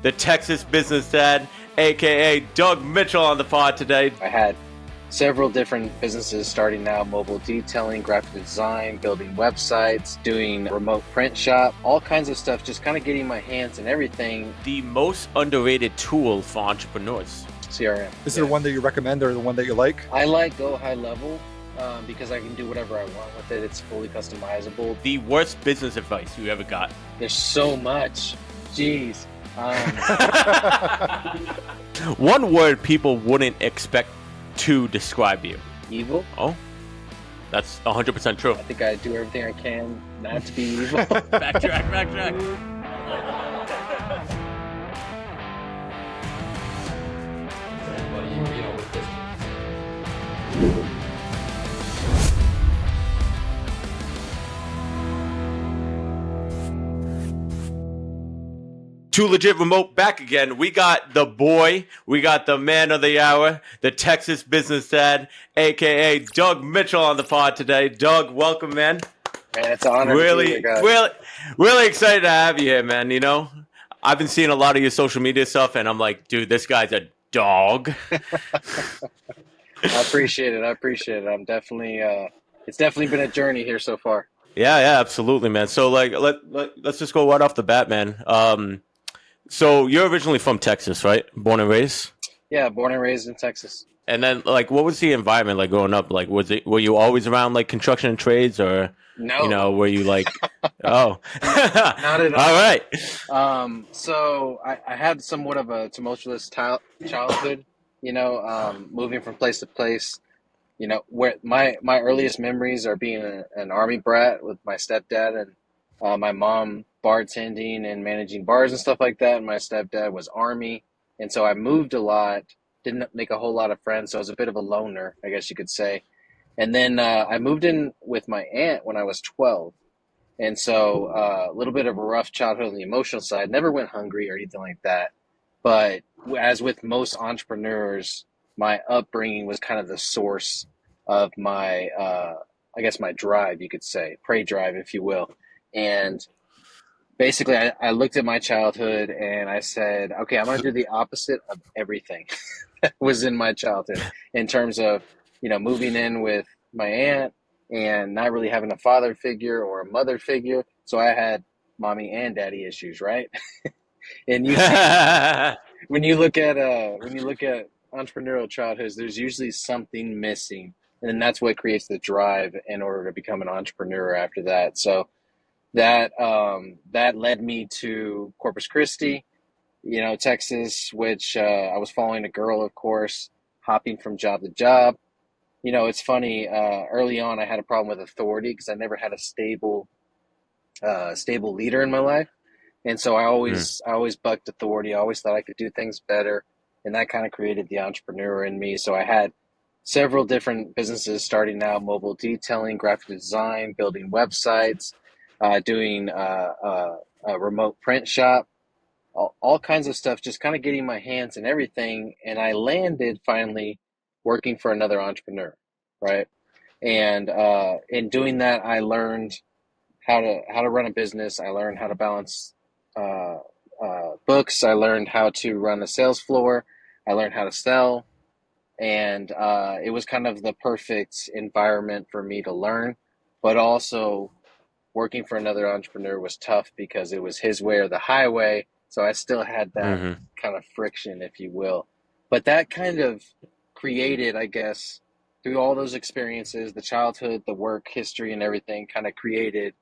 the Texas business dad, aka Doug Mitchell, on the pod today. I had several different businesses starting out: mobile detailing, graphic design, building websites, doing remote print shop, all kinds of stuff, just kind of getting my hands in everything. The most underrated tool for entrepreneurs. CRM. Is there one that you recommend or the one that you like? I like Go High Level because I can do whatever I want with it. It's fully customizable. The worst business advice you ever got. There's so much. Jeez. One word people wouldn't expect to describe you. Evil. Oh, that's 100% true. I think I do everything I can not to be evil. Backtrack. Too Legit Remote back again. We got the boy, we got the man of the hour, the Texas business dad, aka Doug Mitchell, on the pod today. Doug, welcome, man. Man, it's an honor. Really excited to have you here, man. You know, I've been seeing a lot of your social media stuff, and I'm like, dude, this guy's a dog. I appreciate it. I'm definitely. It's definitely been a journey here so far. Yeah, absolutely, man. So, like, let's just go right off the bat, man. So you're originally from Texas, right? Born and raised? Yeah, born and raised in Texas. And then, like, what was the environment like growing up? Like, were you always around like construction and trades, or no? You know, were you like, oh, not at all. All right. So I had somewhat of a tumultuous childhood. You know, moving from place to place. You know, where my earliest memories are being an army brat with my stepdad and my mom bartending and managing bars and stuff like that. And my stepdad was Army. And so I moved a lot, didn't make a whole lot of friends. So I was a bit of a loner, I guess you could say. And then I moved in with my aunt when I was 12. And so a little bit of a rough childhood on the emotional side, never went hungry or anything like that. But as with most entrepreneurs, my upbringing was kind of the source of my, I guess, my drive, you could say, prey drive, if you will. And basically, I looked at my childhood and I said, okay, I'm going to do the opposite of everything that was in my childhood in terms of, you know, moving in with my aunt and not really having a father figure or a mother figure. So I had mommy and daddy issues, right? And when you look at entrepreneurial childhoods, there's usually something missing. And then that's what creates the drive in order to become an entrepreneur after that. So that led me to Corpus Christi, you know, Texas, which I was following a girl, of course, hopping from job to job. You know, it's funny. Early on, I had a problem with authority because I never had a stable leader in my life, and so I always bucked authority. I always thought I could do things better, and that kind of created the entrepreneur in me. So I had several different businesses starting out: mobile detailing, graphic design, building websites, doing a remote print shop, all kinds of stuff, just kind of getting my hands in everything. And I landed finally working for another entrepreneur, right? And in doing that, I learned how to run a business. I learned how to balance books. I learned how to run a sales floor. I learned how to sell. And it was kind of the perfect environment for me to learn, but also working for another entrepreneur was tough because it was his way or the highway. So I still had that kind of friction, if you will. But that kind of created, I guess, through all those experiences, the childhood, the work history and everything kind of created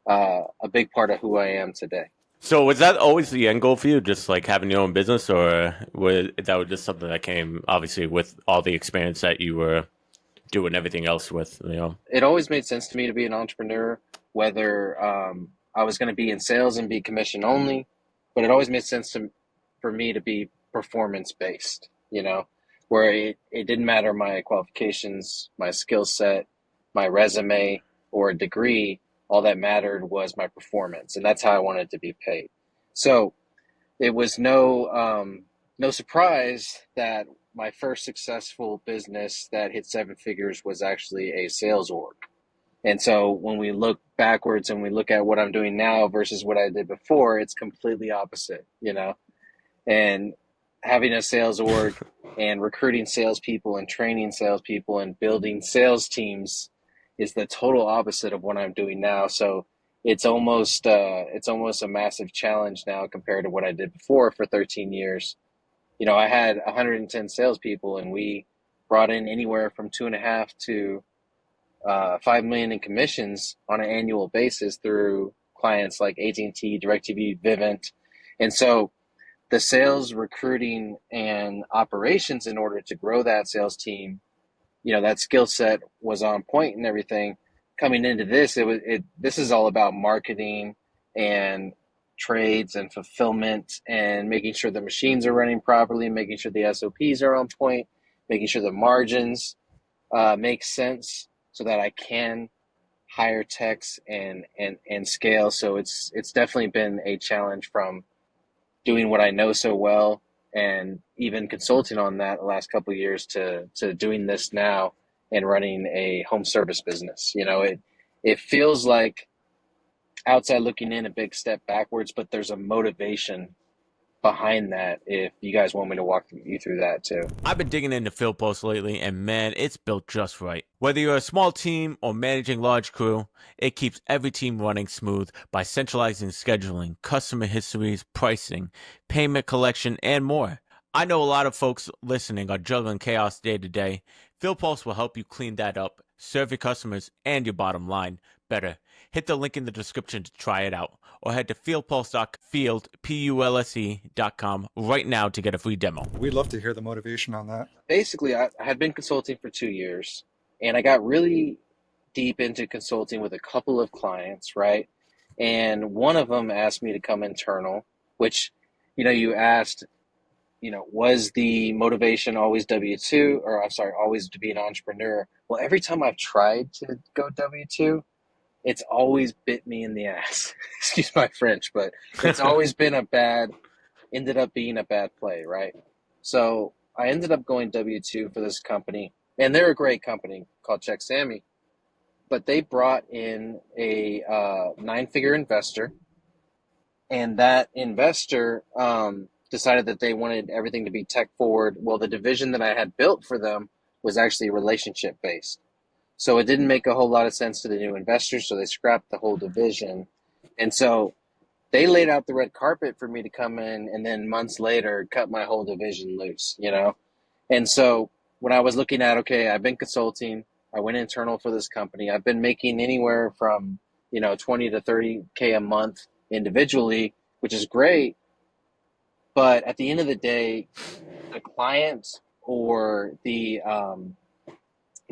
a big part of who I am today. So was that always the end goal for you, just like having your own business, or was that just something that came obviously with all the experience that you were doing everything else with, you know? It always made sense to me to be an entrepreneur, whether I was going to be in sales and be commission only, but it always made sense for me to be performance based, you know, where it didn't matter my qualifications, my skill set, my resume, or a degree. All that mattered was my performance, and that's how I wanted to be paid. So it was no surprise that my first successful business that hit seven figures was actually a sales org. And so when we look backwards and we look at what I'm doing now versus what I did before, it's completely opposite, you know? And having a sales org and recruiting salespeople and training salespeople and building sales teams is the total opposite of what I'm doing now. So it's almost a massive challenge now compared to what I did before for 13 years. You know, I had 110 salespeople, and we brought in anywhere from 2.5 to 5 million in commissions on an annual basis through clients like AT&T, DirecTV, Vivint, and so the sales, recruiting, and operations in order to grow that sales team, you know, that skill set was on point and everything. Coming into this, this is all about marketing and trades and fulfillment and making sure the machines are running properly, making sure the SOPs are on point, making sure the margins make sense so that I can hire techs and scale. So it's definitely been a challenge from doing what I know so well and even consulting on that the last couple of years to doing this now and running a home service business. You know, it feels like outside looking in a big step backwards, but there's a motivation behind that if you guys want me to walk you through that too. I've been digging into FieldPulse lately, and man, it's built just right. Whether you're a small team or managing large crew, it keeps every team running smooth by centralizing scheduling, customer histories, pricing, payment collection, and more. I know a lot of folks listening are juggling chaos day to day. FieldPulse will help you clean that up, serve your customers and your bottom line better. Hit the link in the description to try it out, or head to fieldpulse.com right now to get a free demo. We'd love to hear the motivation on that. Basically, I had been consulting for 2 years, and I got really deep into consulting with a couple of clients, right? And one of them asked me to come internal, which, you know, you asked, you know, was the motivation always W-2, or I'm sorry, always to be an entrepreneur? Well, every time I've tried to go W-2, it's always bit me in the ass. Excuse my French, but it's always been ended up being a bad play, right? So I ended up going W-2 for this company, and they're a great company called Check Sammy, but they brought in a 9-figure investor, and that investor decided that they wanted everything to be tech forward. Well, the division that I had built for them was actually relationship based. So it didn't make a whole lot of sense to the new investors, so they scrapped the whole division. And so they laid out the red carpet for me to come in and then months later cut my whole division loose, you know? And so when I was looking at, okay, I've been consulting, I went internal for this company, I've been making anywhere from, you know, 20 to 30K a month individually, which is great. But at the end of the day, the client or the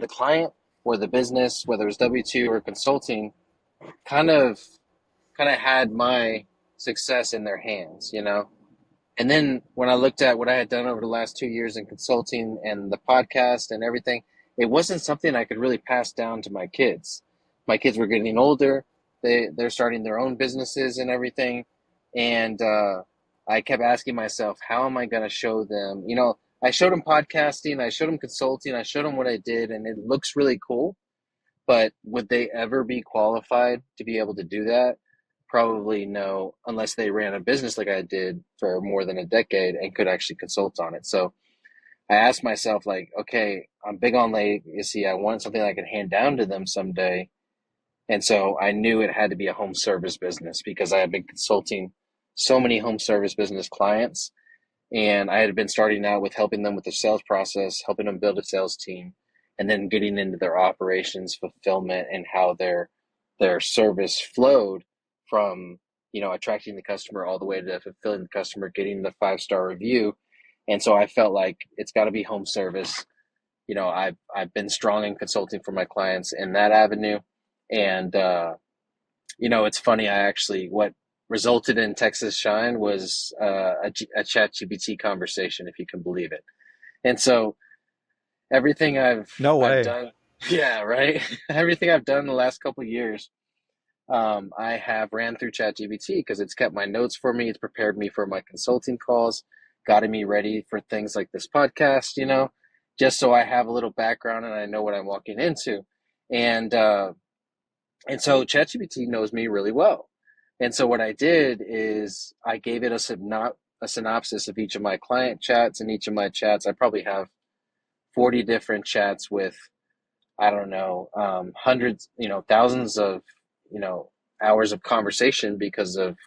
client or the business, whether it's W-2 or consulting, kind of had my success in their hands, you know? And then when I looked at what I had done over the last 2 years in consulting and the podcast and everything, it wasn't something I could really pass down to my kids. My kids were getting older. They're starting their own businesses and everything. And I kept asking myself, how am I going to show them? You know, I showed them podcasting, I showed them consulting, I showed them what I did, and it looks really cool. But would they ever be qualified to be able to do that? Probably no, unless they ran a business like I did for more than a decade and could actually consult on it. So I asked myself, like, okay, I'm big on legacy. I want something I can hand down to them someday. And so I knew it had to be a home service business because I had been consulting so many home service business clients. And I had been starting out with helping them with the sales process, helping them build a sales team, and then getting into their operations, fulfillment, and how their service flowed from, you know, attracting the customer all the way to fulfilling the customer, getting the 5-star review. And so I felt like it's got to be home service. You know, I've been strong in consulting for my clients in that avenue. And you know, it's funny. What resulted in Texas Shine was a chat GPT conversation, if you can believe it. And so everything No I've way. done, yeah, right. Everything I've done the last couple of years, I have ran through ChatGPT because it's kept my notes for me. It's prepared me for my consulting calls, gotten me ready for things like this podcast, you know, just so I have a little background and I know what I'm walking into. And so ChatGPT knows me really well. And so what I did is I gave it a a synopsis of each of my client chats. In each of my chats, I probably have 40 different chats with, I don't know, hundreds, thousands of, you know, hours of conversation because of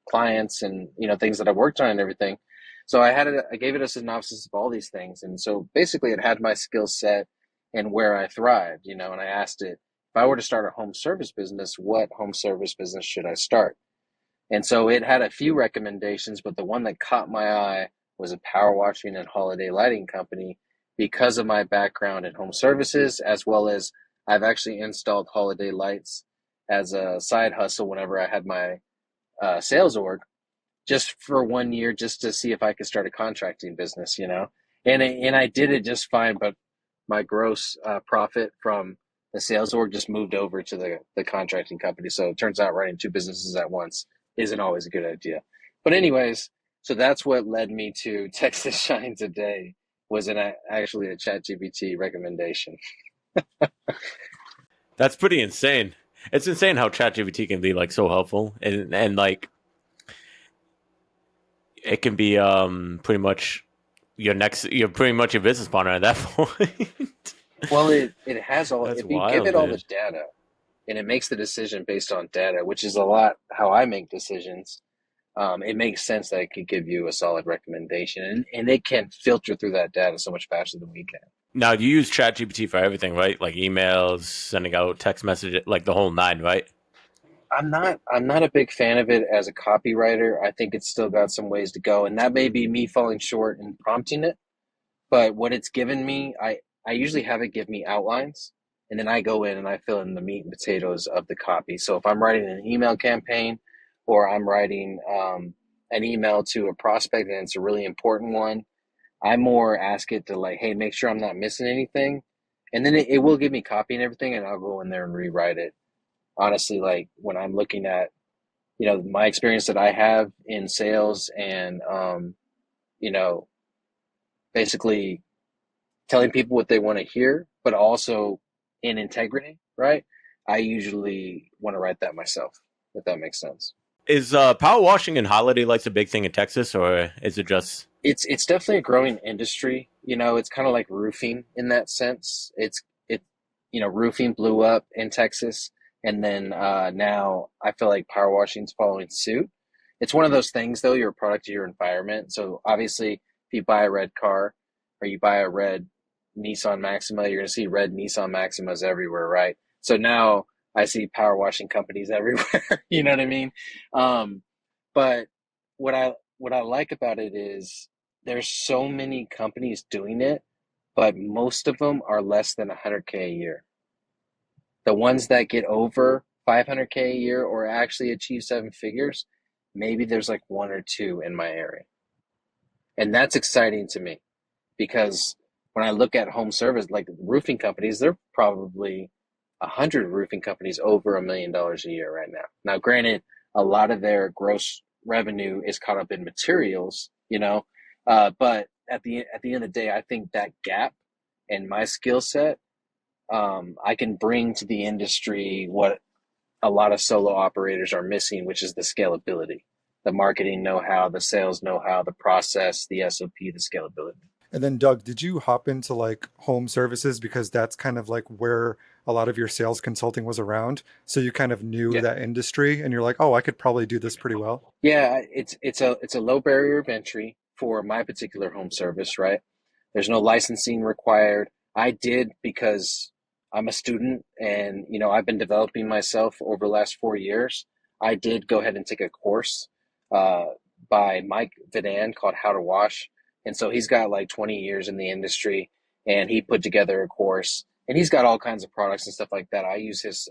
clients and, things that I've worked on and everything. So I gave it a synopsis of all these things. And so basically it had my skill set and where I thrived, and I asked it, if I were to start a home service business, what home service business should I start? And so it had a few recommendations, but the one that caught my eye was a power washing and holiday lighting company because of my background in home services, as well as I've actually installed holiday lights as a side hustle whenever I had my sales org, just for 1 year, just to see if I could start a contracting business. And I did it just fine, but my gross profit from the sales org just moved over to the contracting company. So it turns out running two businesses at once isn't always a good idea. But anyways, so that's what led me to Texas Shine Today, was actually a ChatGPT recommendation. That's pretty insane. It's insane how ChatGPT can be like so helpful, and like it can be pretty much you're pretty much your business partner at that point. Well, it has all, That's if you give wild, it all the dude. data and it makes the decision based on data, which is a lot how I make decisions, it makes sense that it could give you a solid recommendation, and it can filter through that data so much faster than we can. Now you use ChatGPT for everything, right? Like emails, sending out text messages, like the whole nine, right? I'm not a big fan of it as a copywriter. I think it's still got some ways to go, and that may be me falling short in prompting it. But what it's given me, I usually have it give me outlines, and then I go in and I fill in the meat and potatoes of the copy. So if I'm writing an email campaign, or I'm writing an email to a prospect and it's a really important one, I more ask it to, like, hey, make sure I'm not missing anything, and then it will give me copy and everything, and I'll go in there and rewrite it. Honestly, like when I'm looking at, my experience that I have in sales and you know basically telling people what they want to hear, but also in integrity, right? I usually want to write that myself, if that makes sense. Is power washing and holiday lights a big thing in Texas, or is it just It's definitely a growing industry. It's kind of like roofing in that sense. Roofing blew up in Texas, and then now I feel like power washing's following suit. It's one of those things, though. You're a product of your environment. So obviously, if you buy a red car or you buy a red Nissan Maxima, you're going to see red Nissan Maximas everywhere, right? So now I see power washing companies everywhere. You know what I mean? Um, but what I like about it is there's so many companies doing it, but most of them are less than 100K a year. The ones that get over 500K a year or actually achieve seven figures, maybe there's like one or two in my area. And that's exciting to me because when I look at home service, like roofing companies, they're probably 100 roofing companies over $1 million a year right now. Now, granted, a lot of their gross revenue is caught up in materials, but at the end of the day, I think that gap and my skill set, I can bring to the industry what a lot of solo operators are missing, which is the scalability, the marketing know-how, the sales know-how, the process, the SOP, the scalability. And then, Doug, did you hop into like home services because that's kind of like where a lot of your sales consulting was around? So you kind of knew Yeah. that industry and you're like, oh, I could probably do this pretty well. Yeah, it's a low barrier of entry for my particular home service, right? There's no licensing required. I did because I'm a student and I've been developing myself over the last 4 years. I did go ahead and take a course uh, by Mike Vidan called How to Wash. And so he's got like 20 years in the industry, and he put together a course, and he's got all kinds of products and stuff like that. I use his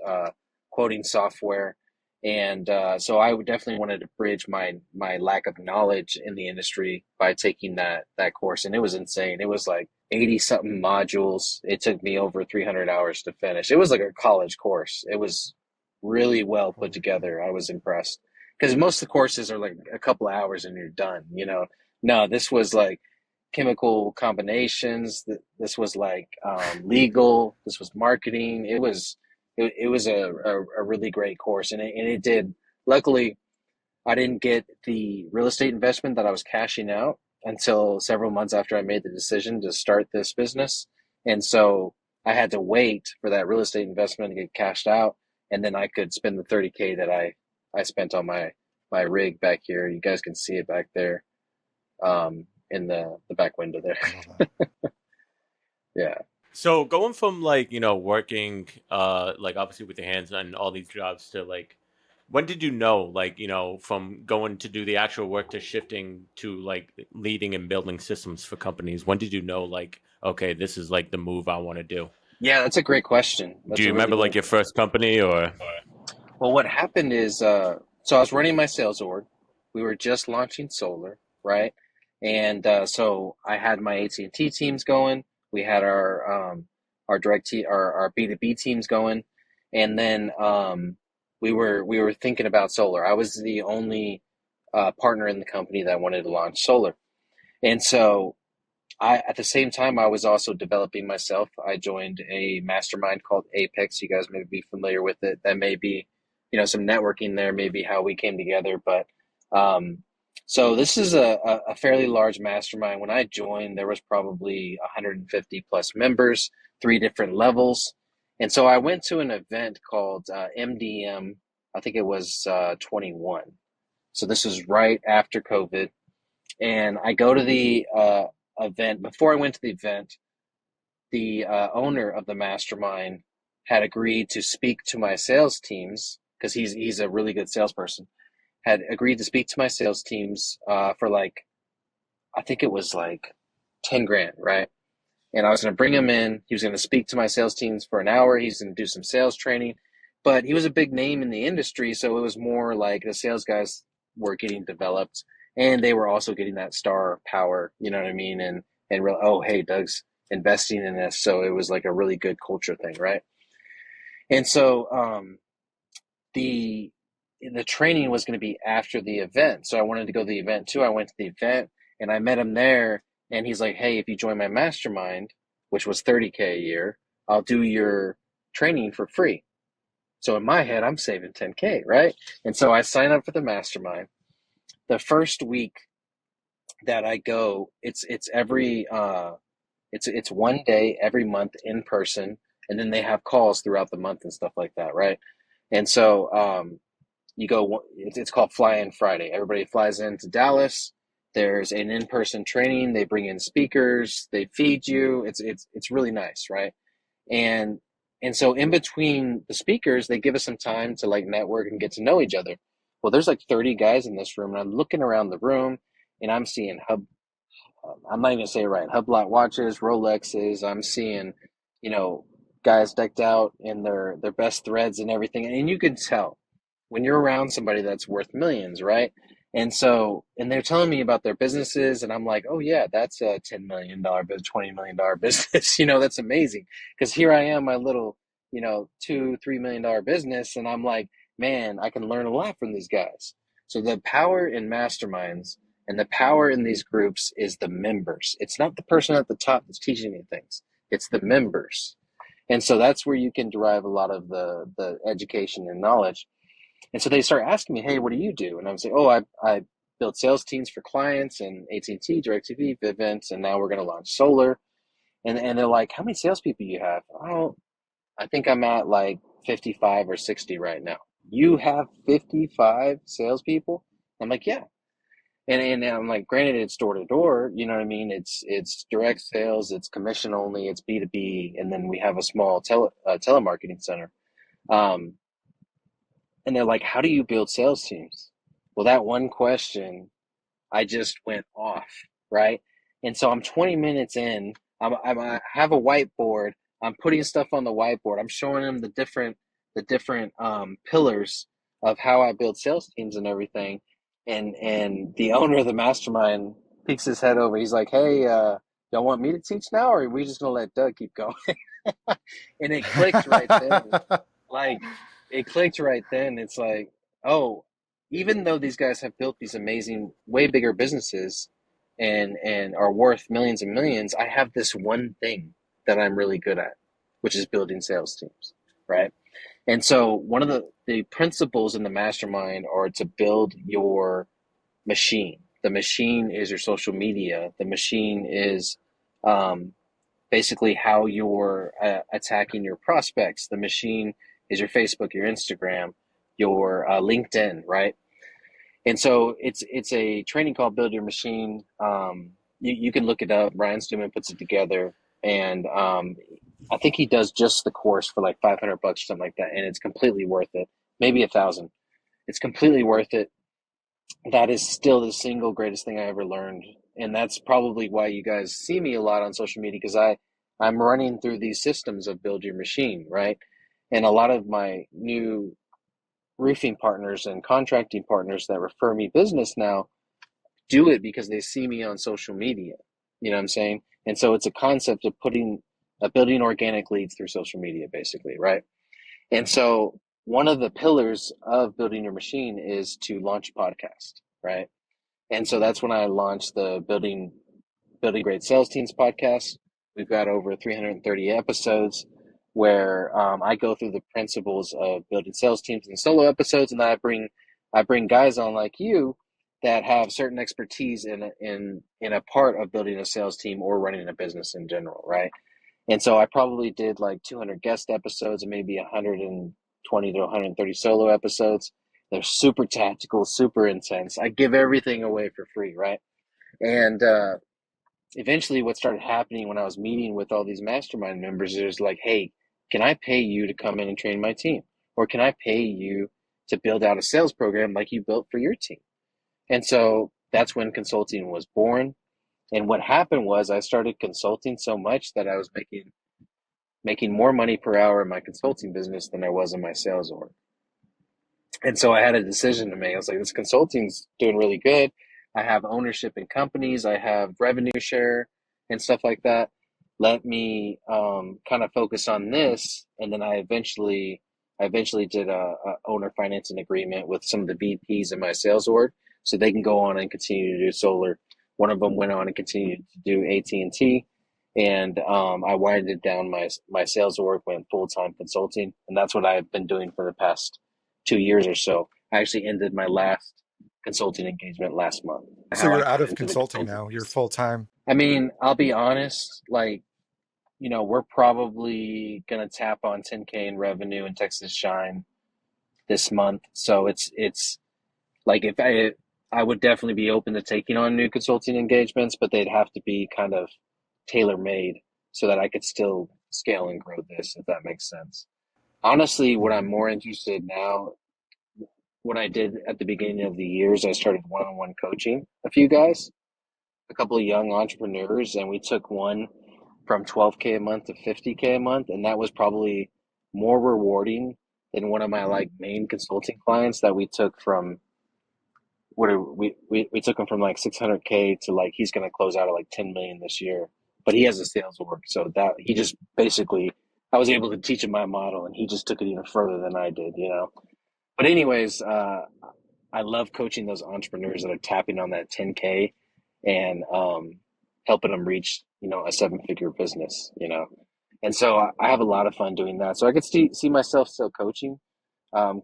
quoting software, and so I would definitely wanted to bridge my lack of knowledge in the industry by taking that course, and it was insane. It was like 80 something modules. It took me over 300 hours to finish. It was like a college course. It was really well put together. I was impressed because most of the courses are like a couple of hours and you're done. No, this was like chemical combinations. This was like legal. This was marketing. It was a really great course, and it did. Luckily, I didn't get the real estate investment that I was cashing out until several months after I made the decision to start this business. And so I had to wait for that real estate investment to get cashed out, and then I could spend the 30K that I spent on my rig back here. You guys can see it back there, in the back window there. I love that. Yeah. So going from like, working like obviously with your hands on all these jobs to like when did you know like, from going to do the actual work to shifting to like leading and building systems for companies? When did you know like, okay, this is like the move I want to do? Yeah, that's a great question. Do That's you a really remember good like one. your first company or Well, what happened is, so I was running my sales org. We were just launching solar, right? And so I had my AT&T teams going. We had our our B2B teams going, and then we were thinking about solar. I was the only partner in the company that wanted to launch solar, and so at the same time, I was also developing myself. I joined a mastermind called Apex. You guys may be familiar with it. That may be, some networking there, maybe how we came together. But um, so this is a fairly large mastermind. When I joined, there was probably 150 plus members, three different levels. And so I went to an event called MDM. I think it was 21. So this was right after COVID, and I go to the event. Before I went to the event, the owner of the mastermind had agreed to speak to my sales teams because he's a really good salesperson. Had agreed to speak to my sales teams for like, I think it was like 10 grand, right? And I was going to bring him in. He was going to speak to my sales teams for an hour. He's going to do some sales training, but he was a big name in the industry, so it was more like the sales guys were getting developed, and they were also getting that star power. You know what I mean? And real, oh hey, Doug's investing in this, so it was like a really good culture thing, right? And so the the training was going to be after the event, so I wanted to go to the event too. I went to the event and I met him there, and he's like, "Hey, if you join my mastermind, which was 30K a year, I'll do your training for free." So in my head, I'm saving 10K, right? And so I sign up for the mastermind. The first week that I go, it's every it's one day every month in person, and then they have calls throughout the month and stuff like that, right? And so you go, it's called Fly In Friday. Everybody flies into Dallas. There's an in-person training. They bring in speakers. They feed you. It's really nice, right? And and so in between the speakers, they give us some time to like network and get to know each other. Well, there's like 30 guys in this room, and I'm looking around the room, and I'm seeing I'm not even gonna say it right. Hublot watches, Rolexes. I'm seeing, you know, guys decked out in their best threads and everything. And you can tell when you're around somebody that's worth millions, right? And so, and they're telling me about their businesses, and I'm like, oh yeah, that's a $10 million business, $20 million business. That's amazing. Because here I am, my little, $2-3 million business, and I'm like, man, I can learn a lot from these guys. So the power in masterminds and the power in these groups is the members. It's not the person at the top that's teaching you things. It's the members. And so that's where you can derive a lot of the education and knowledge. And so they start asking me, hey, what do you do? And I'm saying, oh, I build sales teams for clients and AT&T, DirecTV, Vivint, and now we're going to launch solar. And they're like, how many salespeople do you have? Oh, I think I'm at like 55 or 60 right now. You have 55 salespeople? I'm like, yeah. And I'm like, granted, it's door to door. You know what I mean? It's direct sales. It's commission only. It's B2B, and then we have a small telemarketing center. Um, and they're like, how do you build sales teams? Well, that one question, I just went off, right? And so I'm 20 minutes in. I have a whiteboard. I'm putting stuff on the whiteboard. I'm showing them the different pillars of how I build sales teams and everything. And the owner of the mastermind peeks his head over. He's like, "Hey, y'all want me to teach now, or are we just gonna let Doug keep going?" And it clicked right then. Like it clicked right then. It's like, oh, even though these guys have built these amazing, way bigger businesses and are worth millions and millions, I have this one thing that I'm really good at, which is building sales teams, right? And so one of the principles in the mastermind are to build your machine. The machine is your social media. The machine is um, basically how you're attacking your prospects. The machine is your Facebook, your Instagram, your LinkedIn, right? And so it's a training called Build Your Machine. You can look it up. Ryan Stewman puts it together, and I think he does just the course for like $500 or something like that, and it's completely worth it. Maybe 1,000. It's completely worth it. That is still the single greatest thing I ever learned, and that's probably why you guys see me a lot on social media, because I'm running through these systems of Build Your Machine, right? And a lot of my new roofing partners and contracting partners that refer me business now do it because they see me on social media. You know what I'm saying? And so it's a concept of building organic leads through social media, basically, right? And so one of the pillars of building your machine is to launch a podcast, right? And so that's when I launched the Building Great Sales Teams podcast. We've got over 330 episodes where I go through the principles of building sales teams in solo episodes, and then I bring guys on like you that have certain expertise in a part of building a sales team or running a business in general, right? And so I probably did like 200 guest episodes and maybe 120 to 130 solo episodes. They're super tactical, super intense. I give everything away for free, right? And eventually what started happening when I was meeting with all these mastermind members is like, hey, can I pay you to come in and train my team? Or can I pay you to build out a sales program like you built for your team? And so that's when consulting was born. And what happened was I started consulting so much that I was making more money per hour in my consulting business than I was in my sales org. And so I had a decision to make. I was like, this consulting's doing really good. I have ownership in companies. I have revenue share and stuff like that. Let me kind of focus on this. And then I eventually did a owner financing agreement with some of the VPs in my sales org, so they can go on and continue to do solar. One of them went on and continued to do AT&T, and I winded down my sales org, went full time consulting, and that's what I've been doing for the past 2 years or so. I actually ended my last consulting engagement last month. So How I you're out got of into the consulting consulting now. You're piece. full time. I mean, I'll be honest, like, we're probably gonna tap on 10K in revenue in Texas Shine this month. So it's like, if I would definitely be open to taking on new consulting engagements, but they'd have to be kind of tailor made so that I could still scale and grow this, if that makes sense. Honestly, what I'm more interested now, what I did at the beginning of the years, I started one-on-one coaching a few guys, a couple of young entrepreneurs, and we took one from 12K a month to 50K a month, and that was probably more rewarding than one of my like main consulting clients that we took from we took him from like 600K to like he's going to close out at like 10 million this year, but he has a sales work, so that he just basically, I was able to teach him my model, and he just took it even further than I did. But anyways, I love coaching those entrepreneurs that are tapping on that 10K and helping them reach, a seven-figure business. And so I have a lot of fun doing that. So I could see myself still coaching.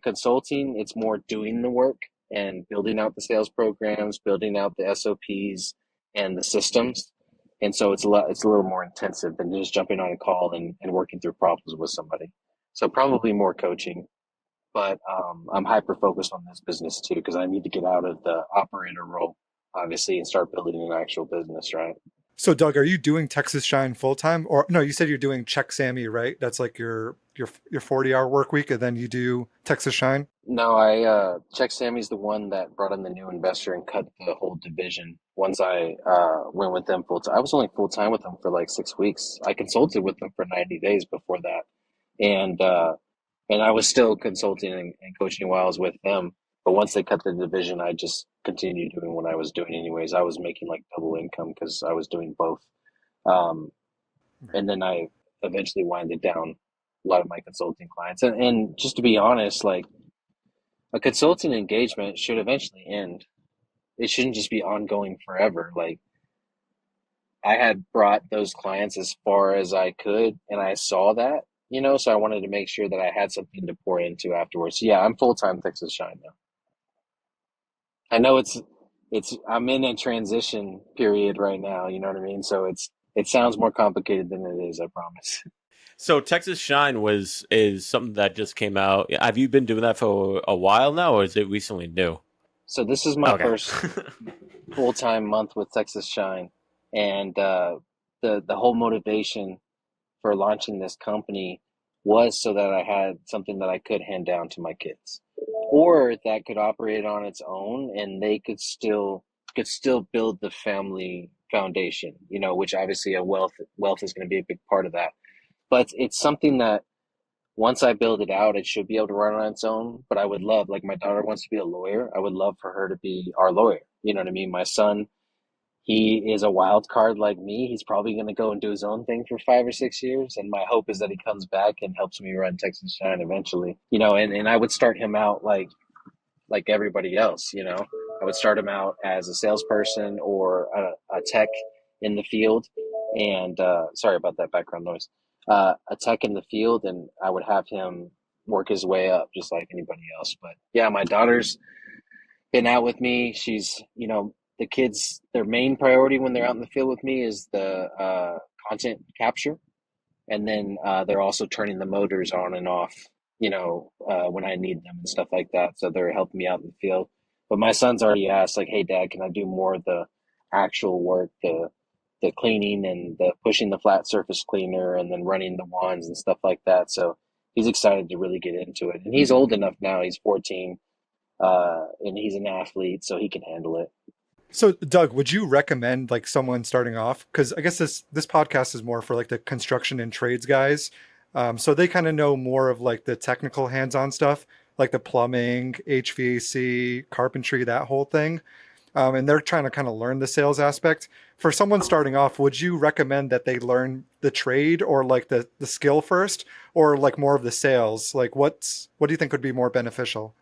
Consulting, it's more doing the work and building out the sales programs, building out the SOPs and the systems. And so it's a little more intensive than just jumping on a call and working through problems with somebody. So probably more coaching, but I'm hyper focused on this business too because I need to get out of the operator role, obviously, and start building an actual business, right? So Doug, are you doing Texas Shine full time, or no? You said you're doing Check Sammy, right? That's like your 40-hour work week, and then you do Texas Shine. No, I Check Sammy's the one that brought in the new investor and cut the whole division. Once I went with them full time, I was only full time with them for like 6 weeks. I consulted with them for 90 days before that, and I was still consulting and coaching while I was with them. But once they cut the division, I just continued doing what I was doing anyways. I was making like double income because I was doing both. Um, Right. and then I eventually winded down a lot of my consulting clients. And just to be honest, like, a consulting engagement should eventually end. It shouldn't just be ongoing forever. Like, I had brought those clients as far as I could, and I saw that. So I wanted to make sure that I had something to pour into afterwards. So yeah, I'm full-time Texas Shine now. I know I'm in a transition period right now, you know what I mean? So it sounds more complicated than it is, I promise. So Texas Shine is something that just came out. Have you been doing that for a while now, or is it recently new? So this is my Okay. first full-time month with Texas Shine, and the whole motivation for launching this company was so that I had something that I could hand down to my kids, or that could operate on its own, and they could still build the family foundation, which obviously a wealth is going to be a big part of that. But it's something that once I build it out, it should be able to run on its own. But I would love, like my daughter wants to be a lawyer. I would love for her to be our lawyer. You know what I mean? My son, he is a wild card like me. He's probably going to go and do his own thing for 5 or 6 years. And my hope is that he comes back and helps me run Texas Shine eventually. And I would start him out like everybody else. I would start him out as a salesperson or a tech in the field. And sorry about that background noise. A tech in the field, and I would have him work his way up just like anybody else. But yeah, my daughter's been out with me. The kids, their main priority when they're out in the field with me is the content capture, and then they're also turning the motors on and off, when I need them and stuff like that. So they're helping me out in the field. But my son's already asked, like, "Hey, Dad, can I do more of the actual work, the cleaning and the pushing the flat surface cleaner and then running the wands and stuff like that?" So he's excited to really get into it, and he's old enough now. He's 14, and he's an athlete, so he can handle it. So, Doug, would you recommend like someone starting off? Because I guess this podcast is more for like the construction and trades guys, so they kind of know more of like the technical hands-on stuff, like the plumbing, HVAC, carpentry, that whole thing, and they're trying to kind of learn the sales aspect. For someone starting off, would you recommend that they learn the trade or like the skill first, or like more of the sales? Like, what do you think would be more beneficial?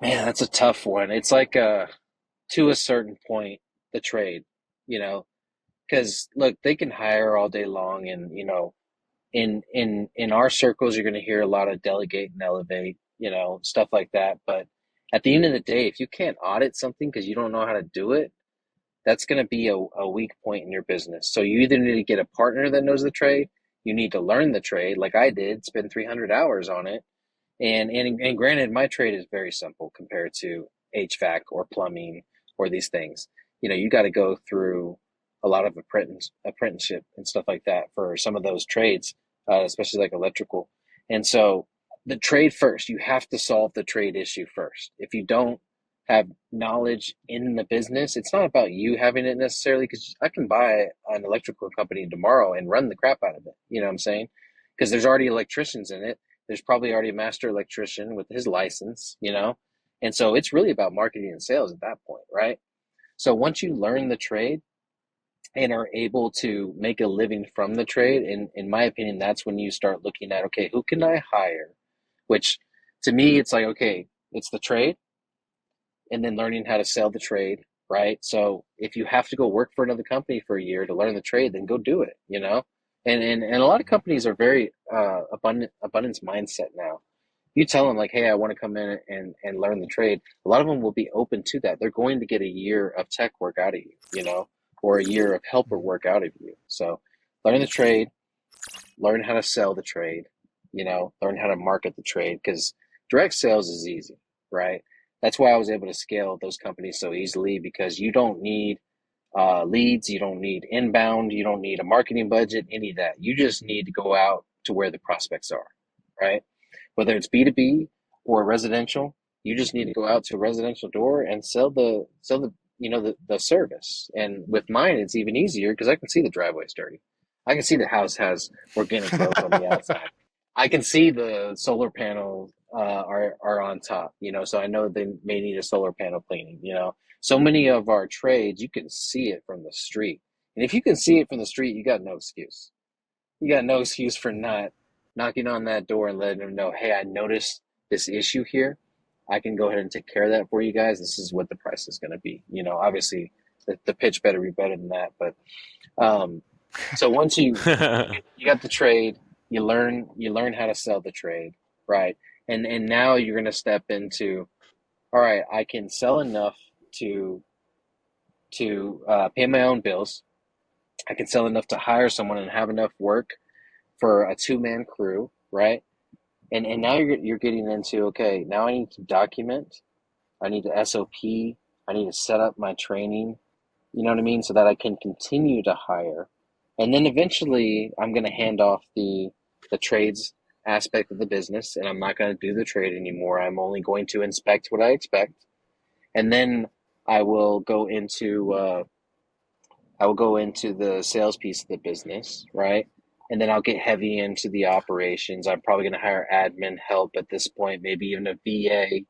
Man, that's a tough one. It's like to a certain point, the trade, you know, because look, they can hire all day long, and in our circles, you're going to hear a lot of delegate and elevate, stuff like that. But at the end of the day, if you can't audit something because you don't know how to do it, that's going to be a weak point in your business. So you either need to get a partner that knows the trade, you need to learn the trade, like I did, spend 300 hours on it. And granted, my trade is very simple compared to HVAC or plumbing or these things. You got to go through a lot of apprenticeship and stuff like that for some of those trades, especially like electrical. And so the trade first, you have to solve the trade issue first. If you don't have knowledge in the business, it's not about you having it necessarily, because I can buy an electrical company tomorrow and run the crap out of it. You know what I'm saying? Because there's already electricians in it. There's probably already a master electrician with his license. And so it's really about marketing and sales at that point, right? So once you learn the trade and are able to make a living from the trade, in my opinion, that's when you start looking at, okay, who can I hire? Which to me, it's like, okay, it's the trade and then learning how to sell the trade, right? So if you have to go work for another company for a year to learn the trade, then go do it. And a lot of companies are very abundance mindset now. You tell them like, hey, I want to come in and learn the trade. A lot of them will be open to that. They're going to get a year of tech work out of you, or a year of helper work out of you. So learn the trade, learn how to sell the trade, learn how to market the trade, because direct sales is easy, right? That's why I was able to scale those companies so easily, because you don't need leads, you don't need inbound, you don't need a marketing budget, any of that. You just need to go out to where the prospects are, right? Whether it's B2B or residential, you just need to go out to a residential door and sell the service. And with mine, it's even easier because I can see the driveway's dirty. I can see the house has organic growth on the outside. I can see the solar panels are on top, so I know they may need a solar panel cleaning. So many of our trades, you can see it from the street. And if you can see it from the street, you got no excuse. You got no excuse for not knocking on that door and letting them know, hey, I noticed this issue here. I can go ahead and take care of that for you guys. This is what the price is going to be. Obviously, the pitch better be better than that. But so once you got the trade, you learn how to sell the trade, right? And now you're going to step into, all right, I can sell enough to pay my own bills. I can sell enough to hire someone and have enough work for a two-man crew, right? And now you're getting into, okay, now I need to document, I need to SOP, I need to set up my training, you know what I mean, so that I can continue to hire. And then eventually I'm going to hand off the trades aspect of the business, and I'm not going to do the trade anymore. I'm only going to inspect what I expect. And then I will go into the sales piece of the business, right? And then I'll get heavy into the operations. I'm probably going to hire admin help at this point, maybe even a VA. And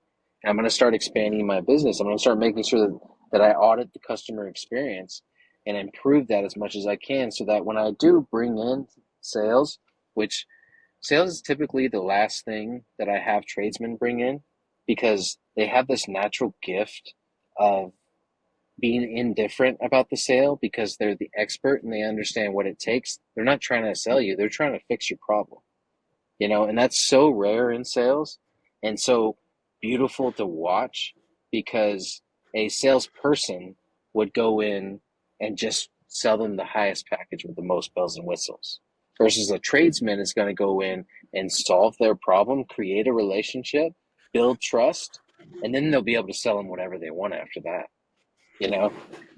I'm going to start expanding my business. I'm going to start making sure that I audit the customer experience and improve that as much as I can, so that when I do bring in sales, which sales is typically the last thing that I have tradesmen bring in, because they have this natural gift of being indifferent about the sale because they're the expert and they understand what it takes. They're not trying to sell you, they're trying to fix your problem. And that's so rare in sales and so beautiful to watch, because a salesperson would go in and just sell them the highest package with the most bells and whistles, versus a tradesman is going to go in and solve their problem, create a relationship, build trust, and then they'll be able to sell them whatever they want after that.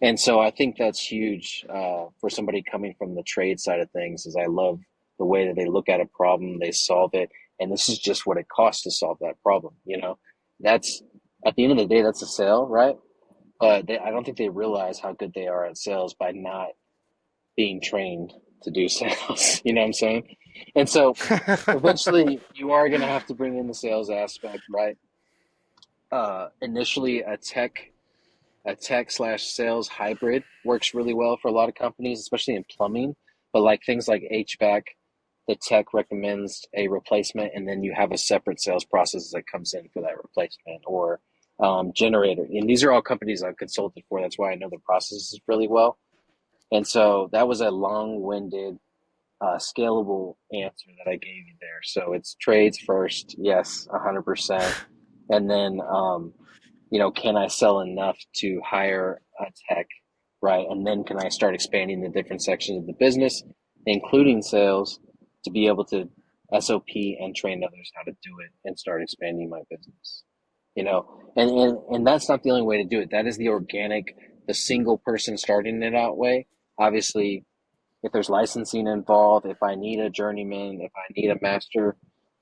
And so I think that's huge for somebody coming from the trade side of things. Is I love the way that they look at a problem, they solve it, and this is just what it costs to solve that problem. That's, at the end of the day, that's a sale, right? But I don't think they realize how good they are at sales by not being trained to do sales. You know what I'm saying? And so eventually you are going to have to bring in the sales aspect, right? Initially a tech/sales hybrid works really well for a lot of companies, especially in plumbing. But like things like HVAC, the tech recommends a replacement, and then you have a separate sales process that comes in for that replacement, or generator. And these are all companies I've consulted for. That's why I know the processes really well. And so that was a long-winded, scalable answer that I gave you there. So it's trades first, yes, 100%. And then can I sell enough to hire a tech, right? And then can I start expanding the different sections of the business, including sales, to be able to SOP and train others how to do it and start expanding my business? And that's not the only way to do it. That is the organic, the single person starting it out way. Obviously, if there's licensing involved, if I need a journeyman, if I need a master,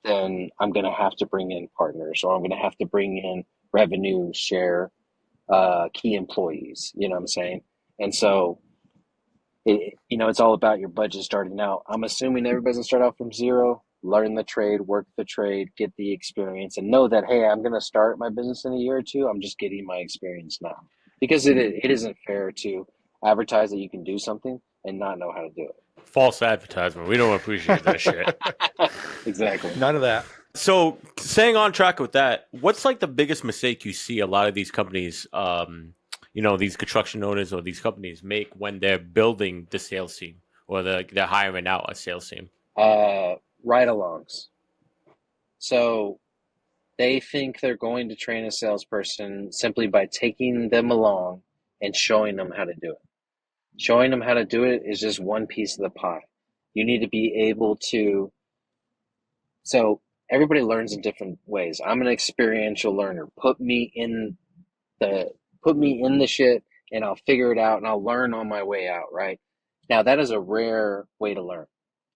then I'm going to have to bring in partners, or I'm going to have to bring in revenue share, key employees. You know what I'm saying? And so, it's all about your budget starting out. I'm assuming everybody's going to start out from zero, learn the trade, work the trade, get the experience, and know that, hey, I'm going to start my business in a year or two. I'm just getting my experience now. Because it isn't fair to advertise that you can do something and not know how to do it. False advertisement. We don't appreciate that shit. Exactly. None of that. So, staying on track with that, what's like the biggest mistake you see a lot of these companies, these construction owners or these companies make when they're building the sales team, or they're hiring out a sales team? Ride-alongs. So they think they're going to train a salesperson simply by taking them along and showing them how to do it. Showing them how to do it is just one piece of the pie. You need to be able to. So everybody learns in different ways. I'm an experiential learner. Put me in the shit and I'll figure it out and I'll learn on my way out, right? Now that is a rare way to learn.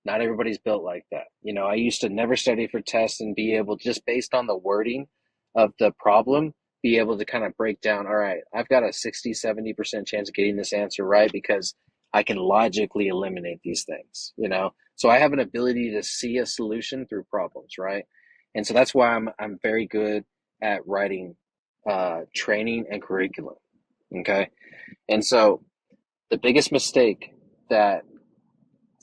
Not everybody's built like that. I used to never study for tests and be able, just based on the wording of the problem, be able to kind of break down, all right, I've got a 60, 70% chance of getting this answer right because I can logically eliminate these things, So I have an ability to see a solution through problems, right? And so that's why I'm very good at writing training and curriculum, okay? And so the biggest mistake that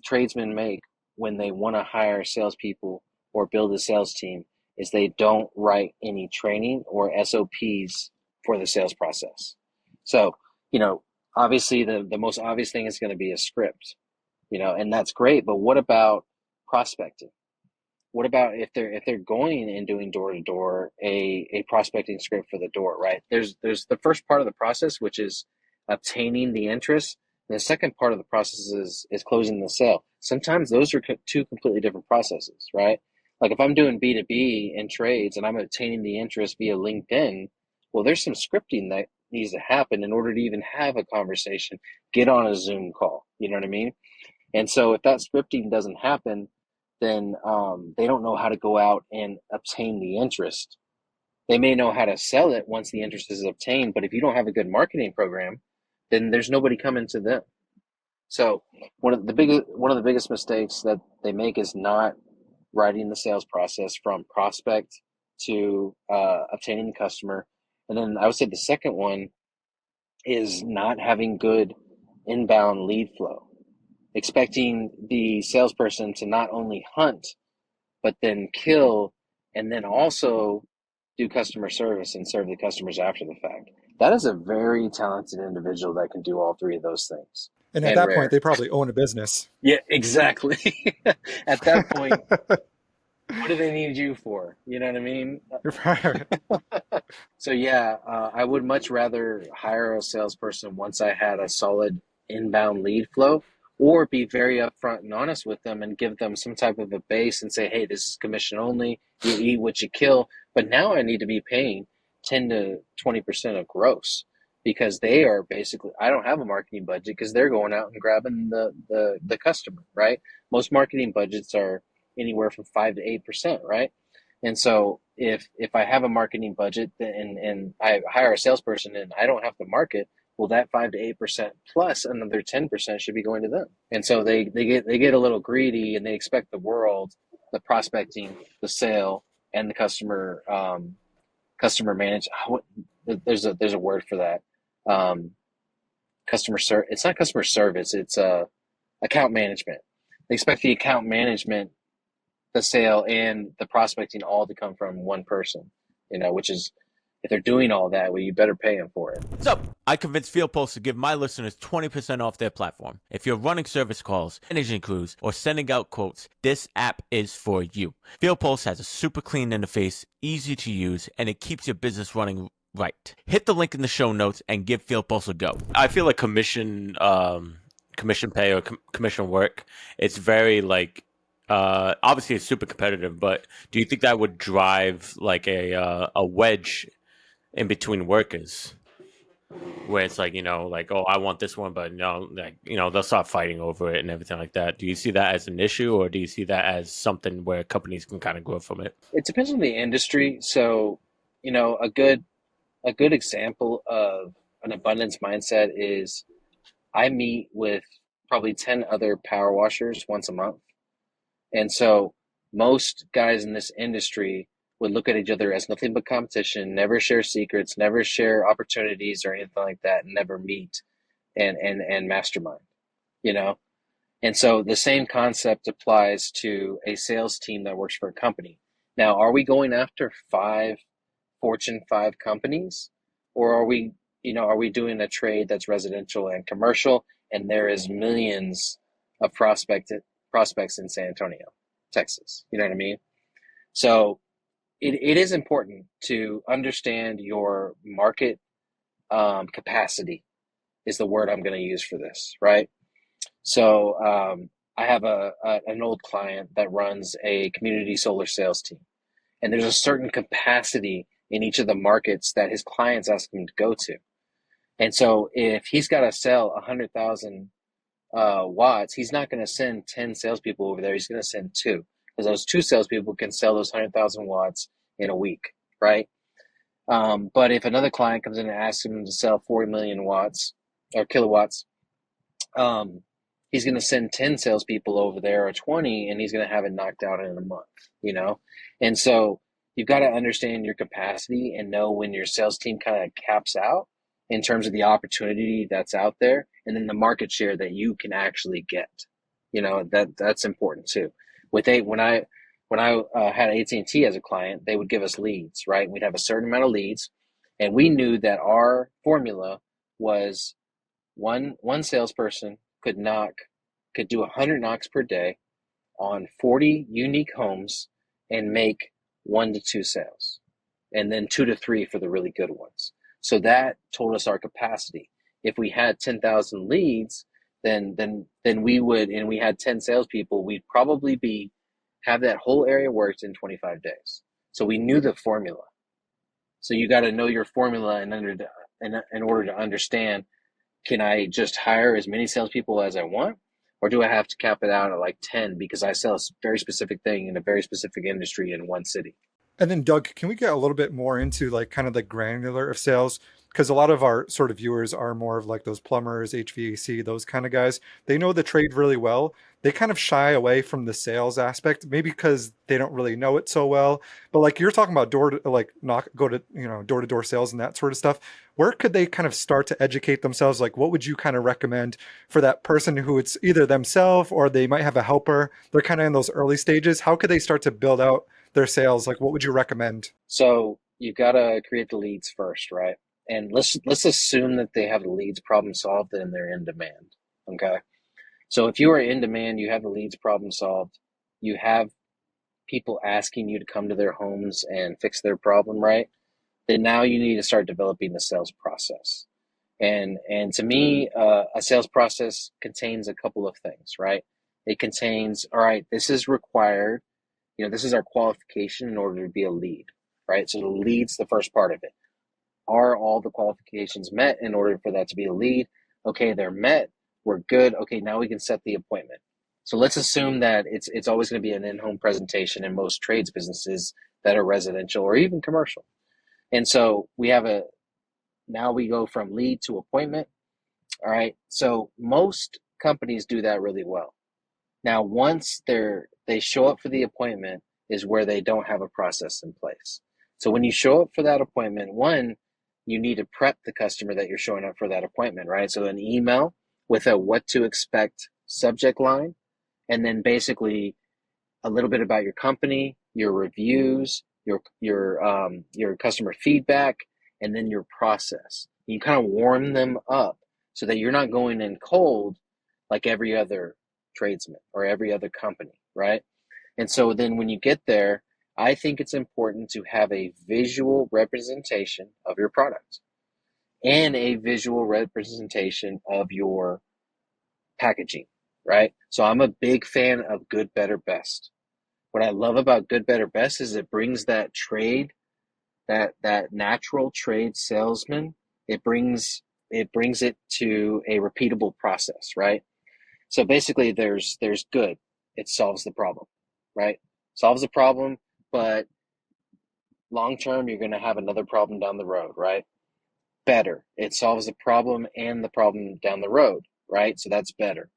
tradesmen make when they want to hire salespeople or build a sales team is they don't write any training or SOPs for the sales process. So, obviously the most obvious thing is going to be a script, and that's great. But what about prospecting? what about if they're going and doing door to door a prospecting script for the door, right? There's the first part of the process, which is obtaining the interest. And the second part of the process is closing the sale. Sometimes those are two completely different processes, right? Like if I'm doing B2B in trades and I'm obtaining the interest via LinkedIn, well, there's some scripting that needs to happen in order to even have a conversation, get on a Zoom call. You know what I mean? And so if that scripting doesn't happen, then they don't know how to go out and obtain the interest. They may know how to sell it once the interest is obtained, but if you don't have a good marketing program, then there's nobody coming to them. So one of the biggest mistakes that they make is not writing the sales process from prospect to obtaining the customer. And then I would say the second one is not having good inbound lead flow, expecting the salesperson to not only hunt, but then kill, and then also do customer service and serve the customers after the fact. That is a very talented individual that can do all three of those things, And at and that point, rare. they probably own a business. Yeah, exactly. At that point, what do they need you for? You know what I mean? So yeah, I would much rather hire a salesperson once I had a solid inbound lead flow, or be very upfront and honest with them and give them some type of a base and say, hey, this is commission only. You eat what you kill. But now I need to be paying 10 to 20% of gross, because they are basically, I don't have a marketing budget because they're going out and grabbing the customer, right? Most marketing budgets are anywhere from 5 to 8%, right? And so if I have a marketing budget and I hire a salesperson and I don't have to market, well, that 5 to 8% plus another 10% should be going to them. And so they get a little greedy and they expect the world, the prospecting, the sale, and the customer manage. There's a word for that. It's not customer service. It's account management. They expect the account management, the sale, and the prospecting all to come from one person, which is, if they're doing all that, well, you better pay them for it. So, I convinced FieldPulse to give my listeners 20% off their platform. If you're running service calls, managing crews, or sending out quotes, this app is for you. FieldPulse has a super clean interface, easy to use, and it keeps your business running right. Hit the link in the show notes and give FieldPulse a go. I feel like commission pay or commission work, it's very like, obviously it's super competitive, but do you think that would drive like a wedge in between workers, where it's like, like, oh, I want this one, but no, like, they'll start fighting over it and everything like that? Do you see that as an issue, or do you see that as something where companies can kind of grow from it? It depends on the industry. So, a good example of an abundance mindset is I meet with probably 10 other power washers once a month. And so most guys in this industry would look at each other as nothing but competition, never share secrets, never share opportunities or anything like that, and never meet and mastermind, you know? And so the same concept applies to a sales team that works for a company. Now, are we going after 5 Fortune 5 companies, or are we doing a trade that's residential and commercial, and there is millions of prospects in San Antonio, Texas? You know what I mean? So it is important to understand your market capacity is the word I'm going to use for this, right? So I have an old client that runs a community solar sales team, and there's a certain capacity in each of the markets that his clients ask him to go to. And so if he's got to sell 100,000 watts, he's not going to send 10 salespeople over there. He's going to send 2, because those 2 salespeople can sell those 100,000 watts in a week, right? But if another client comes in and asks him to sell 40 million watts or kilowatts, he's going to send 10 salespeople over there, or 20, and he's going to have it knocked out in a month, And so you've got to understand your capacity and know when your sales team kind of caps out in terms of the opportunity that's out there, and then the market share that you can actually get. That's important too. When I had AT&T as a client, they would give us leads, right? We'd have a certain amount of leads, and we knew that our formula was one salesperson could do 100 knocks per day on 40 unique homes and make 1 to 2 sales, and then 2 to 3 for the really good ones. So that told us our capacity. If we had 10,000 leads, then we would, and we had 10 salespeople, we'd probably have that whole area worked in 25 days. So we knew the formula. So you got to know your formula in order to understand, can I just hire as many salespeople as I want? Or do I have to cap it out at like 10 because I sell a very specific thing in a very specific industry in one city? And then, Doug, can we get a little bit more into like kind of the granular of sales? Because a lot of our sort of viewers are more of like those plumbers, HVAC, those kind of guys. They know the trade really well. They kind of shy away from the sales aspect, maybe because they don't really know it so well. But like you're talking about door to like knock, go to, door to door sales and that sort of stuff. Where could they kind of start to educate themselves? Like, what would you kind of recommend for that person who it's either themselves or they might have a helper? They're kind of in those early stages. How could they start to build out their sales? Like, what would you recommend? So you got to create the leads first, right? And let's assume that they have the leads problem solved and they're in demand. Okay. So if you are in demand, you have the leads problem solved, you have people asking you to come to their homes and fix their problem, right? Then now you need to start developing the sales process. And to me, a sales process contains a couple of things, right? It contains, all right, this is required. This is our qualification in order to be a lead, right? So the lead's the first part of it. Are all the qualifications met in order for that to be a lead? Okay, they're met. We're good. Okay, now we can set the appointment. So let's assume that it's always going to be an in-home presentation in most trades businesses that are residential or even commercial. And so now we go from lead to appointment. All right. So most companies do that really well. Now, once they show up for the appointment is where they don't have a process in place. So when you show up for that appointment, one, you need to prep the customer that you're showing up for that appointment, right? So an email with a what to expect subject line, and then basically a little bit about your company, your reviews, your customer feedback, and then your process. You kind of warm them up so that you're not going in cold like every other tradesman or every other company, right? And so then when you get there, I think it's important to have a visual representation of your product and a visual representation of your packaging, right? So I'm a big fan of good, better, best. What I love about good, better, best is it brings that trade, that natural trade salesman, it brings it to a repeatable process, right? So basically there's good, it solves the problem, right? Solves the problem, but long term you're going to have another problem down the road, right? Better, it solves the problem and the problem down the road, right? So that's better.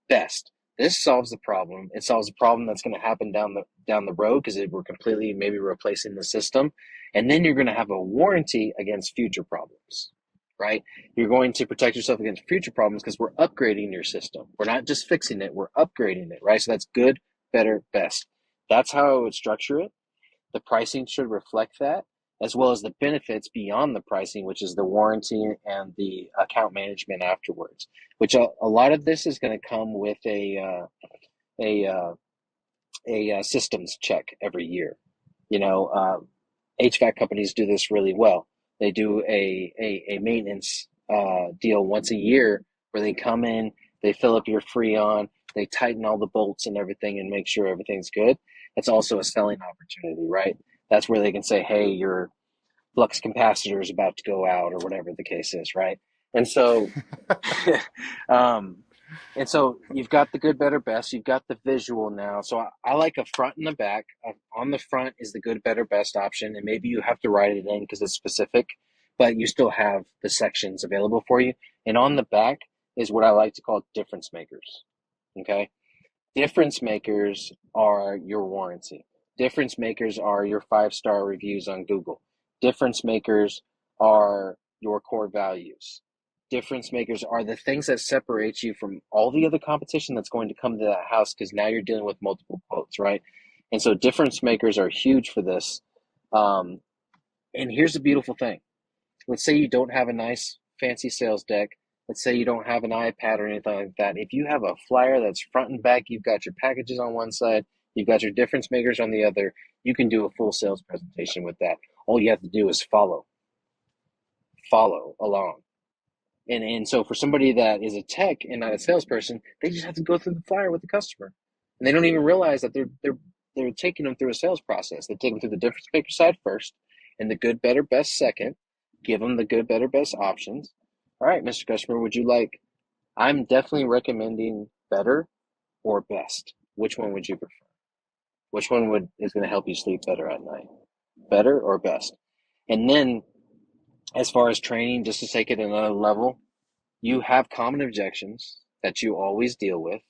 Best, this solves the problem. It solves the problem that's going to happen down the road because we're completely maybe replacing the system, and then you're going to have a warranty against future problems, right? You're going to protect yourself against future problems because we're upgrading your system. We're not just fixing it, we're upgrading it, right? So that's good, better, best. That's how I would structure it. The pricing should reflect that, as well as the benefits beyond the pricing, which is the warranty and the account management afterwards. Which a lot of this is going to come with a systems check every year. HVAC companies do this really well. They do a maintenance deal once a year where they come in, they fill up your Freon, they tighten all the bolts and everything and make sure everything's good. That's also a selling opportunity, right? That's where they can say, hey, your flux capacitor is about to go out or whatever the case is, right? And so um, and so you've got the good, better, best. You've got the visual now. So I like a front and a back. On the front is the good, better, best option, and maybe you have to write it in because it's specific, but you still have the sections available for you. And on the back is what I like to call difference makers. Okay, difference makers are your warranty. Difference makers are your 5-star reviews on Google. Difference makers are your core values. Difference makers are the things that separate you from all the other competition that's going to come to that house because now you're dealing with multiple quotes, right? And so difference makers are huge for this. And here's the beautiful thing. Let's say you don't have a nice fancy sales deck. Let's say you don't have an iPad or anything like that. If you have a flyer that's front and back, you've got your packages on one side, You've got your difference makers on the other. You can do a full sales presentation with that. All you have to do is follow along. And so for somebody that is a tech and not a salesperson, they just have to go through the flyer with the customer. And they don't even realize that they're taking them through a sales process. They take them through the difference maker side first and the good, better, best second. Give them the good, better, best options. All right, Mr. Customer, would you like, I'm definitely recommending better or best. Which one would you prefer? Which one is going to help you sleep better at night? Better or best? And then as far as training, just to take it another level, you have common objections that you always deal with.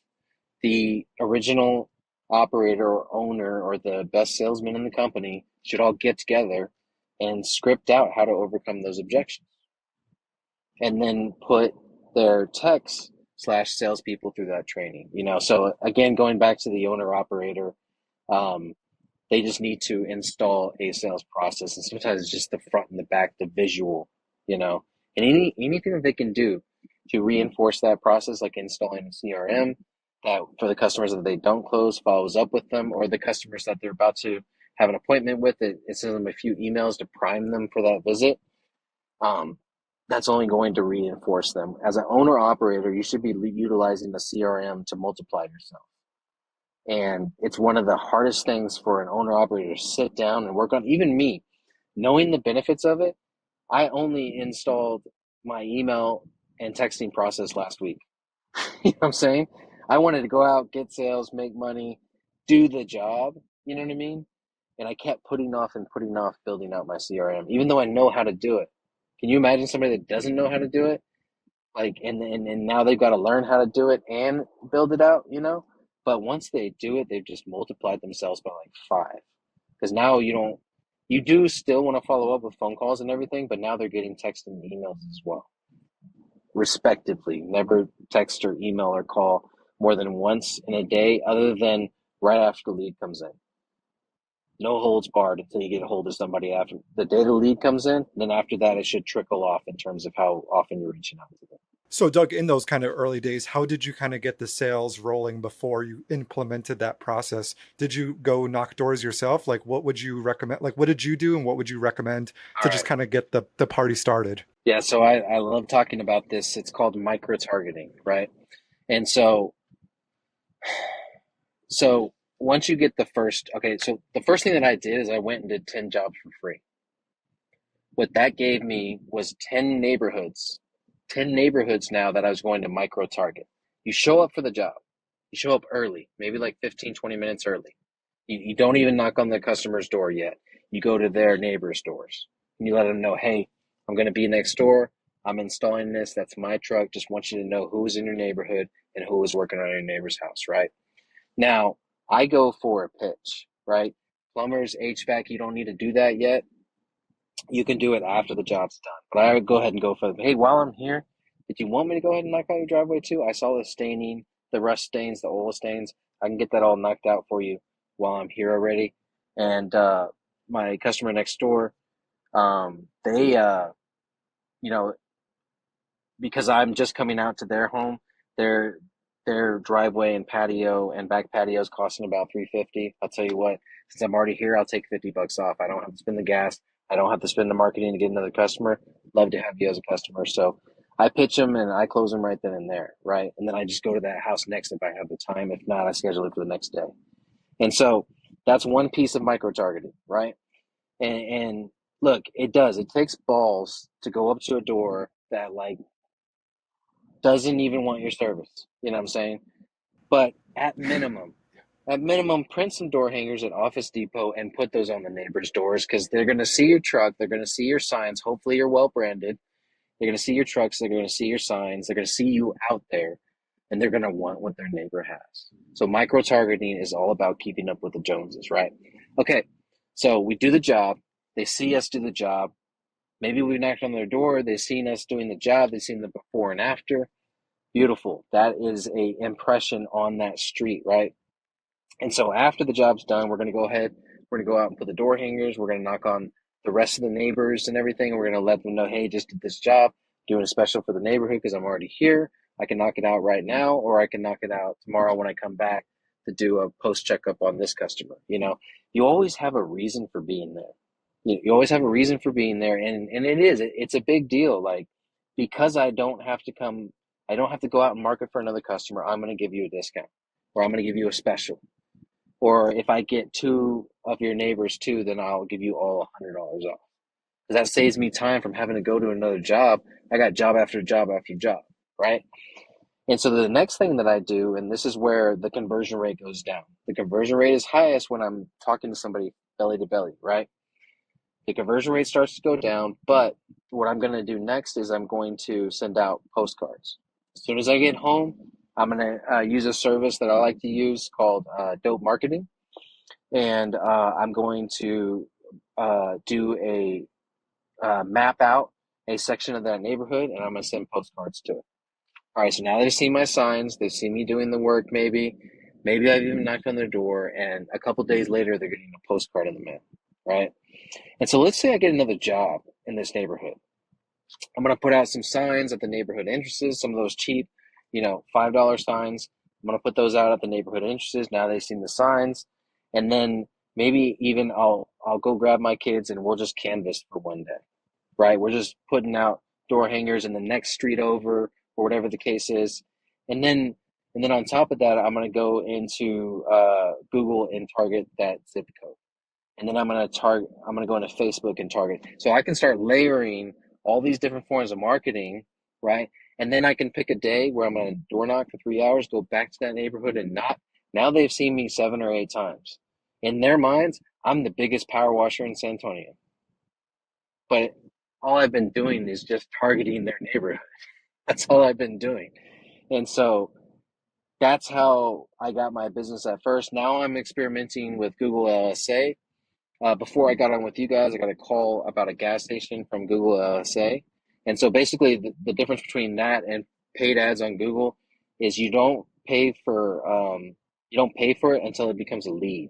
The original operator or owner or the best salesman in the company should all get together and script out how to overcome those objections. And then put their techs / salespeople through that training. So again, going back to the owner operator, they just need to install a sales process, and sometimes it's just the front and the back, the visual, and anything that they can do to reinforce that process, like installing a CRM that for the customers that they don't close follows up with them, or the customers that they're about to have an appointment with, it sends them a few emails to prime them for that visit. That's only going to reinforce them. As an owner operator, you should be utilizing the CRM to multiply yourself. And it's one of the hardest things for an owner operator to sit down and work on. Even me, knowing the benefits of it, I only installed my email and texting process last week. You know what I'm saying? I wanted to go out, get sales, make money, do the job. You know what I mean? And I kept putting off building out my CRM, even though I know how to do it. Can you imagine somebody that doesn't know how to do it? Like, and now they've got to learn how to do it and build it out, But once they do it, they've just multiplied themselves by like 5. Because now you do still want to follow up with phone calls and everything, but now they're getting text and emails as well, respectively. Never text or email or call more than once in a day, other than right after the lead comes in. No holds barred until you get a hold of somebody after the day the lead comes in. Then after that, it should trickle off in terms of how often you're reaching out to them. So Doug, in those kind of early days, how did you kind of get the sales rolling before you implemented that process? Did you go knock doors yourself? Like, what would you recommend? Like, what did you do and what would you recommend to just kind of get the party started? Yeah, so I love talking about this. It's called micro-targeting, right? And so once you get so the first thing that I did is I went and did 10 jobs for free. What that gave me was 10 neighborhoods now that I was going to micro-target. You show up for the job. You show up early, maybe like 15, 20 minutes early. You don't even knock on the customer's door yet. You go to their neighbor's doors and you let them know, hey, I'm going to be next door. I'm installing this. That's my truck. Just want you to know who is in your neighborhood and who is working on your neighbor's house, right? Now, I go for a pitch, right? Plumbers, HVAC, you don't need to do that yet. You can do it after the job's done. But I would go ahead and go for them. Hey, while I'm here, did you want me to go ahead and knock out your driveway too? I saw the staining, the rust stains, the oil stains. I can get that all knocked out for you while I'm here already. And my customer next door, they, because I'm just coming out to their home, their driveway and patio and back patio is costing about $350. I'll tell you what, since I'm already here, I'll take $50 off. I don't have to spend the gas. I don't have to spend the marketing to get another customer. Love to have you as a customer. So I pitch them and I close them right then and there, right? And then I just go to that house next if I have the time. If not, I schedule it for the next day. And so that's one piece of micro-targeting, right? And look, it takes balls to go up to a door that like doesn't even want your service. You know what I'm saying? But at minimum, print some door hangers at Office Depot and put those on the neighbors' doors, because they're going to see your truck. They're going to see your signs. Hopefully you're well branded. They're going to see your trucks. They're going to see your signs. They're going to see you out there, and they're going to want what their neighbor has. So micro-targeting is all about keeping up with the Joneses, right? Okay, so we do the job. They see us do the job. Maybe we knocked on their door. They've seen us doing the job. They've seen the before and after. Beautiful. That is a impression on that street, right? And so after the job's done, we're going to go ahead. We're going to go out and put the door hangers. We're going to knock on the rest of the neighbors and everything. And we're going to let them know, hey, just did this job, doing a special for the neighborhood because I'm already here. I can knock it out right now, or I can knock it out tomorrow when I come back to do a post checkup on this customer. You always have a reason for being there. You always have a reason for being there, and it's a big deal. Like, because I don't have to go out and market for another customer. I'm going to give you a discount, or I'm going to give you a special, or if I get two of your neighbors too, then I'll give you all $100 off. Because that saves me time from having to go to another job. I got job after job after job, right? And so the next thing that I do, and this is where the conversion rate goes down. The conversion rate is highest when I'm talking to somebody belly to belly, right? The conversion rate starts to go down, but what I'm going to do next is I'm going to send out postcards. As soon as I get home, I'm going to use a service that I like to use called Dope Marketing. And I'm going to do a map out a section of that neighborhood, and I'm going to send postcards to it. All right, so now they've seen my signs, they've seen me doing the work maybe I've even knocked on their door, and a couple days later, they're getting a postcard in the mail, right? And so let's say I get another job in this neighborhood. I'm going to put out some signs at the neighborhood entrances, some of those cheap, $5 signs. I'm going to put those out at the neighborhood entrances. Now they've seen the signs. And then maybe even I'll go grab my kids and we'll just canvas for one day, right? We're just putting out door hangers in the next street over, or whatever the case is. And then on top of that, I'm going to go into Google and target that zip code. And then I'm going to go into Facebook and target. So I can start layering all these different forms of marketing, right? And then I can pick a day where I'm going to door knock for 3 hours, go back to that neighborhood and not. Now they've seen me 7 or 8 times. In their minds, I'm the biggest power washer in San Antonio. But all I've been doing is just targeting their neighborhood. That's all I've been doing. And so that's how I got my business at first. Now I'm experimenting with Google LSA. Before I got on with you guys, I got a call about a gas station from Google LSA. And so basically the difference between that and paid ads on Google is you don't pay for it until it becomes a lead.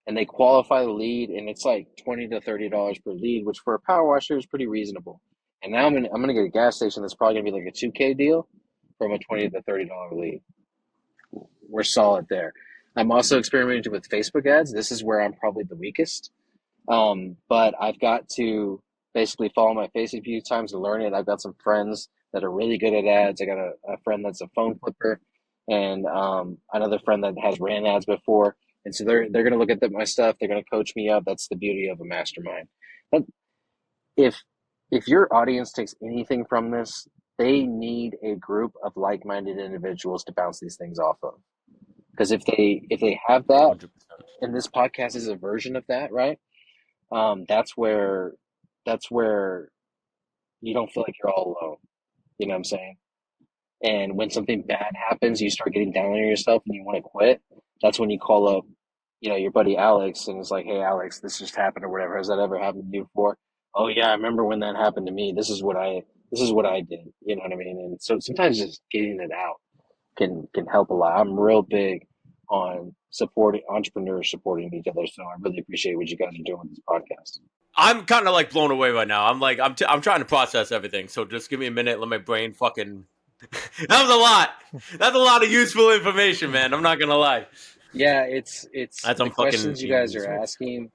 And they qualify the lead, and it's like $20 to $30 per lead, which for a power washer is pretty reasonable. And now I'm gonna get a gas station that's probably gonna be like a 2K deal from a $20 to $30 lead. We're solid there. I'm also experimenting with Facebook ads. This is where I'm probably the weakest. But I've got to basically follow my face a few times to learn it. I've got some friends that are really good at ads. I got a friend that's a phone flipper, and another friend that has ran ads before. And so they're going to look at my stuff. They're going to coach me up. That's the beauty of a mastermind. But if your audience takes anything from this, they need a group of like-minded individuals to bounce these things off of. Because if they have that, 100%. and this podcast is a version of that, right? That's where you don't feel like you're all alone. You know what I'm saying? And when something bad happens, you start getting down on yourself and you want to quit. That's when you call up, your buddy Alex, and it's like, hey, Alex, this just happened or whatever. Has that ever happened to you before? Oh yeah, I remember when that happened to me. This is what I did. You know what I mean? And so sometimes just getting it out can help a lot. I'm real big on supporting entrepreneurs, supporting each other. So I really appreciate what you guys are doing with this podcast. I'm kind of like blown away right now. I'm trying to process everything. So just give me a minute. Let my brain fucking. That was a lot. That's a lot of useful information, man. I'm not gonna lie. Yeah, it's As the I'm fucking questions you guys are asking.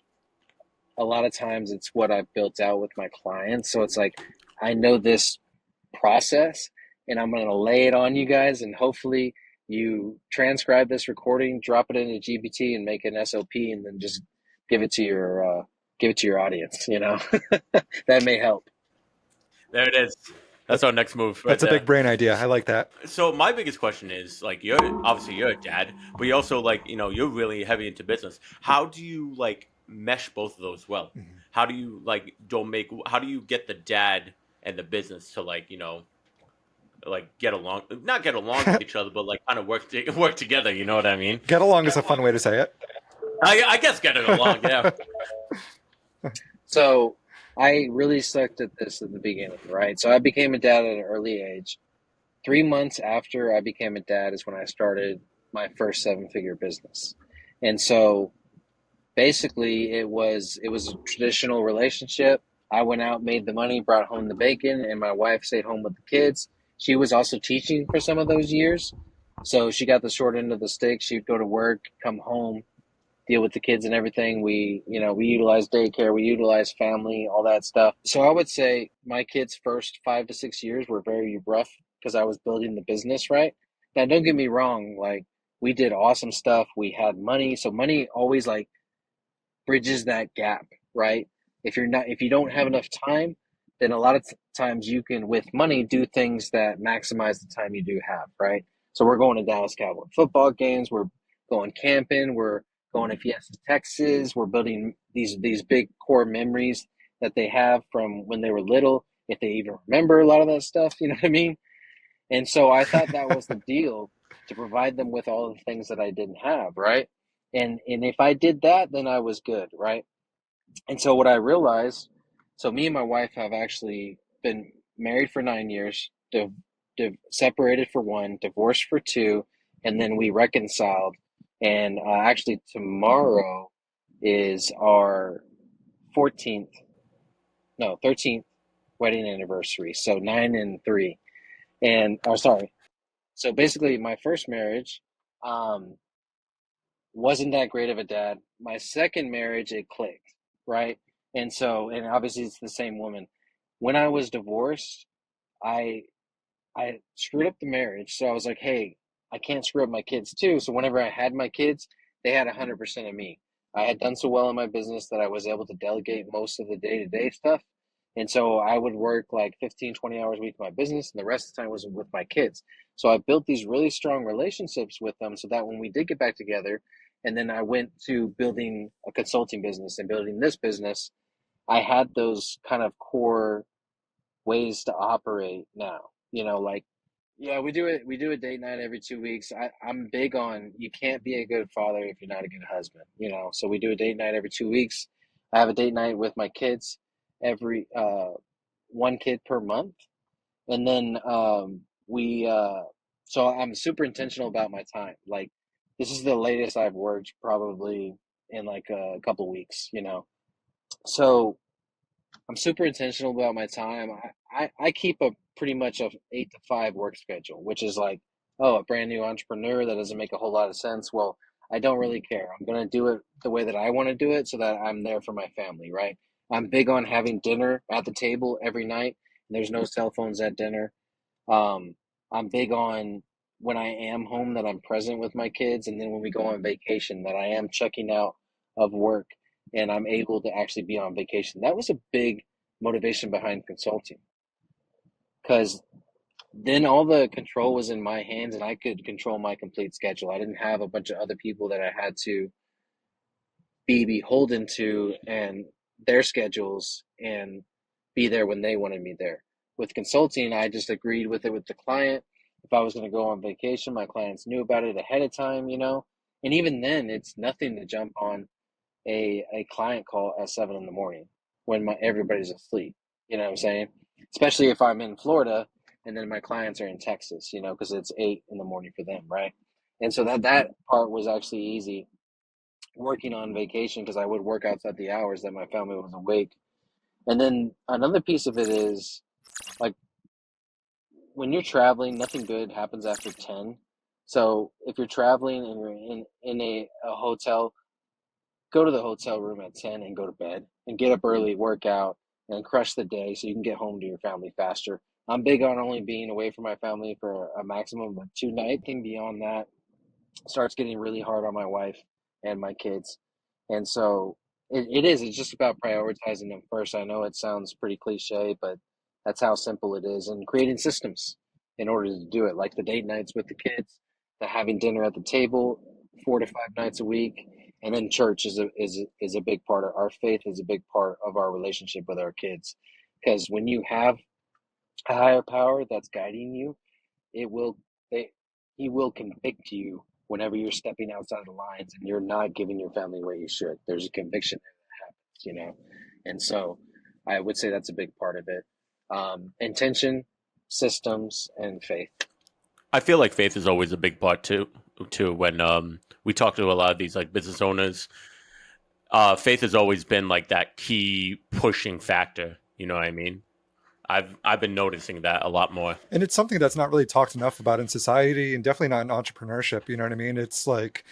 A lot of times it's what I've built out with my clients. So it's like, I know this process and I'm going to lay it on you guys, and hopefully you transcribe this recording, drop it into GPT and make an SOP, and then just give it to your audience, that may help. There it is. That's our next move. Right That's a there. big brain idea. I like that. So my biggest question is, like, you're a dad, but you also, like, you're really heavy into business. How do you, like, mesh both of those well? Mm-hmm. How do you, like, how do you get the dad and the business to, like, like not get along with each other, but like kind of work together? You know what I mean? Get along is a fun way to say it. I guess getting along, yeah. So I really sucked at this at the beginning, right? So I became a dad at an early age. 3 months after I became a dad is when I started my first 7-figure business. And so basically it was a traditional relationship. I went out, made the money, brought home the bacon, and my wife stayed home with the kids. She was also teaching for some of those years. So she got the short end of the stick. She'd go to work, come home, deal with the kids and everything. We utilize daycare, we utilize family, all that stuff. So I would say my kids' first 5 to 6 years were very rough because I was building the business, right? Now, don't get me wrong, like we did awesome stuff. We had money, so money always like bridges that gap, right? If you don't have enough time, then a lot of times you can, with money, do things that maximize the time you do have, right? So we're going to Dallas Cowboy football games, we're going camping, we're going to Fiesta, Texas, we're building these big core memories that they have from when they were little, if they even remember a lot of that stuff, you know what I mean? And so I thought that was the deal, to provide them with all the things that I didn't have, right? And if I did that, then I was good, right? And so what I realized, so me and my wife have actually been married for 9 years, separated for one, divorced for two, and then we reconciled. And actually, tomorrow is our 14th, no, 13th wedding anniversary. So 9 and 3. And, oh, sorry. So basically, my first marriage, um, wasn't that great of a dad. My second marriage, it clicked, right? And so, and obviously it's the same woman. When I was divorced, I I screwed up the marriage. So I was like, hey, I can't screw up my kids too. So whenever I had my kids, they had 100% of me. I had done so well in my business that I was able to delegate most of the day-to-day stuff. And so I would work like 15, 20 hours a week in my business, and the rest of the time was with my kids. So I built these really strong relationships with them so that when we did get back together, and then I went to building a consulting business and building this business, I had those kind of core ways to operate now. Like, yeah, we do it. We do a date night every 2 weeks. I'm big on, you can't be a good father if you're not a good husband. So we do a date night every 2 weeks. I have a date night with my kids every one kid per month, and then we. So I'm super intentional about my time. Like, this is the latest I've worked probably in like a couple weeks. So I'm super intentional about my time. I keep a pretty much a 8 to 5 work schedule, which is like, oh, a brand new entrepreneur, that doesn't make a whole lot of sense. Well, I don't really care. I'm gonna do it the way that I want to do it so that I'm there for my family, right? I'm big on having dinner at the table every night. And there's no cell phones at dinner. Um, I'm big on, when I am home, that I'm present with my kids, and then when we go on vacation, that I am checking out of work and I'm able to actually be on vacation. That was a big motivation behind consulting, because then all the control was in my hands and I could control my complete schedule. I didn't have a bunch of other people that I had to be beholden to and their schedules and be there when they wanted me there. With consulting, I just agreed with it with the client. If I was going to go on vacation, my clients knew about it ahead of time. And even then, it's nothing to jump on a client call at 7 in the morning when everybody's asleep. You know what I'm saying? Especially if I'm in Florida and then my clients are in Texas, because it's 8 in the morning for them, right? And so that part was actually easy, working on vacation, because I would work outside the hours that my family was awake. And then another piece of it is, like, when you're traveling, nothing good happens after 10. So if you're traveling and you're in a hotel, go to the hotel room at 10 and go to bed and get up early, work out, and crush the day so you can get home to your family faster. I'm big on only being away from my family for a maximum of 2 nights. Anything beyond that starts getting really hard on my wife and my kids. And so it's just about prioritizing them first. I know it sounds pretty cliche, but that's how simple it is. And creating systems in order to do it, like the date nights with the kids, the having dinner at the table 4 to 5 nights a week. And then church is a big part of our faith, is a big part of our relationship with our kids. Because when you have a higher power that's guiding you, it will they he will convict you whenever you're stepping outside the lines and you're not giving your family what you should. There's a conviction that happens. And so I would say that's a big part of it. Intention, systems, and faith. I feel like faith is always a big part too. Too when we talk to a lot of these like business owners, faith has always been like that key pushing factor. You know what I mean? I've been noticing that a lot more. And it's something that's not really talked enough about in society, and definitely not in entrepreneurship. You know what I mean? It's like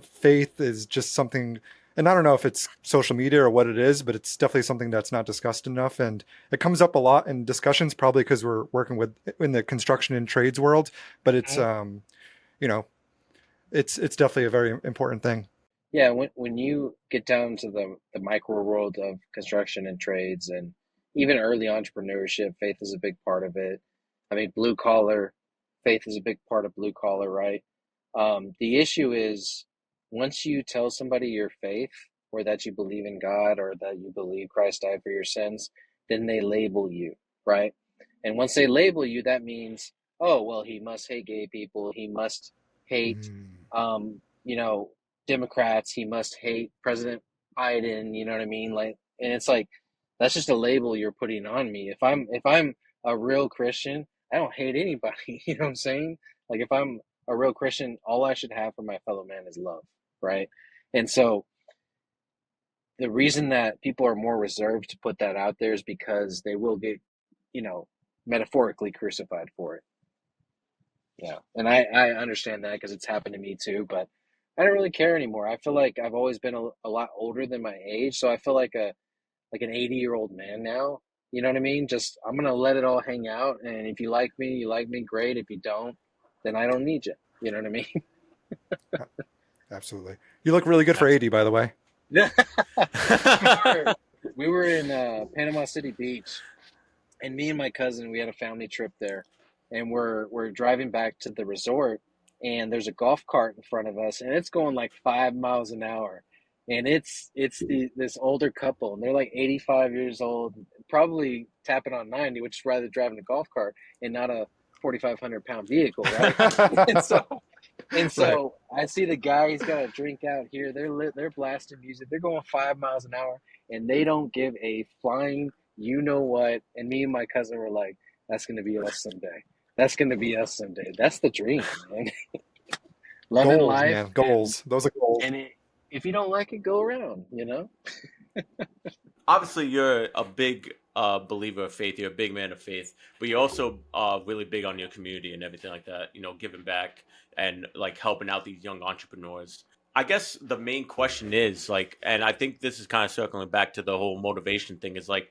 faith is just something, and I don't know if it's social media or what it is, but it's definitely something that's not discussed enough. And it comes up a lot in discussions, probably because we're working with in the construction and trades world. But it's you know, it's definitely a very important thing. Yeah, when you get down to the micro world of construction and trades and even early entrepreneurship, faith is a big part of it. I mean, blue collar, faith is a big part of blue collar, right? The issue is once you tell somebody your faith or that you believe in God or that you believe Christ died for your sins, then they label you, right? And once they label you, that means, oh, well, he must hate gay people, he must hate Mm. you know, Democrats, he must hate President Biden, you know what I mean? Like, and it's like that's just a label you're putting on me. If I'm a real Christian, I don't hate anybody, you know what I'm saying? Like if I'm a real Christian, all I should have for my fellow man is love, right? And so the reason that people are more reserved to put that out there is because they will get, you know, metaphorically crucified for it. Yeah, and I understand that because it's happened to me too, but I don't really care anymore. I feel like I've always been a lot older than my age, so I feel like an 80-year-old man now. You know what I mean? Just I'm gonna let it all hang out, and if you like me, great. If you don't, then I don't need you. You know what I mean? Absolutely. You look really good for 80, by the way. Yeah. we were we were in Panama City Beach, and me and my cousin we had a family trip there, and we're driving back to the resort, and there's a golf cart in front of us, and it's going like 5 miles an hour, and it's this older couple, and they're like 85 years old, probably tapping on 90, which is rather driving a golf cart and not a 4,500 pound vehicle, right? And so and Right. so I see the guy, he's got a drink out here. They're blasting music. They're going 5 miles an hour, and they don't give a flying you know what. And me and my cousin were like, "That's gonna be us someday. That's gonna be us someday. That's the dream, man. Loving Goals, life, man. Goals. Those are goals. if you don't like it, go around. You know." Obviously, you're a big believer of faith. You're a big man of faith, but you're also really big on your community and everything like that. You know, giving back and like helping out these young entrepreneurs. I guess the main question is like, and I think this is kind of circling back to the whole motivation thing. Is like,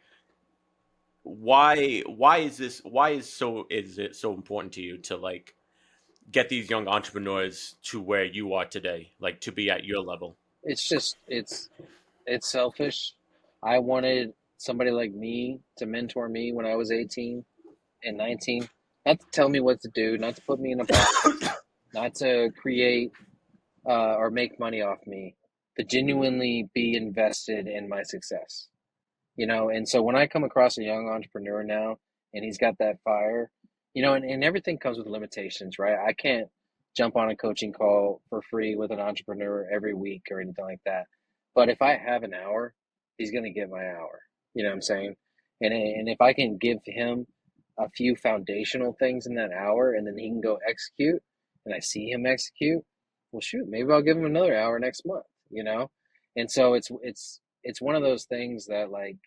why is this? Is it so important to you to like get these young entrepreneurs to where you are today, like to be at your level? It's just it's selfish. I wanted somebody like me to mentor me when I was 18 and 19, not to tell me what to do, not to put me in a box, not to create or make money off me, to genuinely be invested in my success. You know, and so when I come across a young entrepreneur now and he's got that fire, you know, and everything comes with limitations, right? I can't jump on a coaching call for free with an entrepreneur every week or anything like that. But if I have an hour, he's going to get my hour. You know what I'm saying? And if I can give him a few foundational things in that hour and then he can go execute and I see him execute, well, shoot, maybe I'll give him another hour next month, you know? And so it's one of those things that like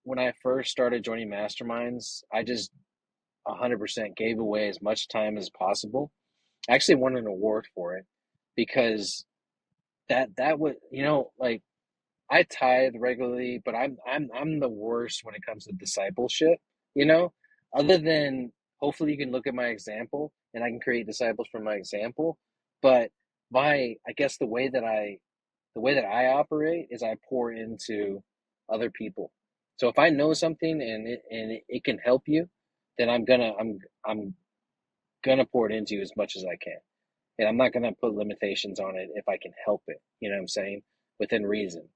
when I first started joining masterminds, I just 100% gave away as much time as possible. I actually won an award for it because that would, you know, like I tithe regularly, but I'm the worst when it comes to discipleship, you know? Other than hopefully you can look at my example and I can create disciples from my example, but I guess the way that I operate is I pour into other people. So if I know something and it can help you, then I'm gonna pour it into you as much as I can. And I'm not gonna put limitations on it if I can help it. You know what I'm saying? Within reason.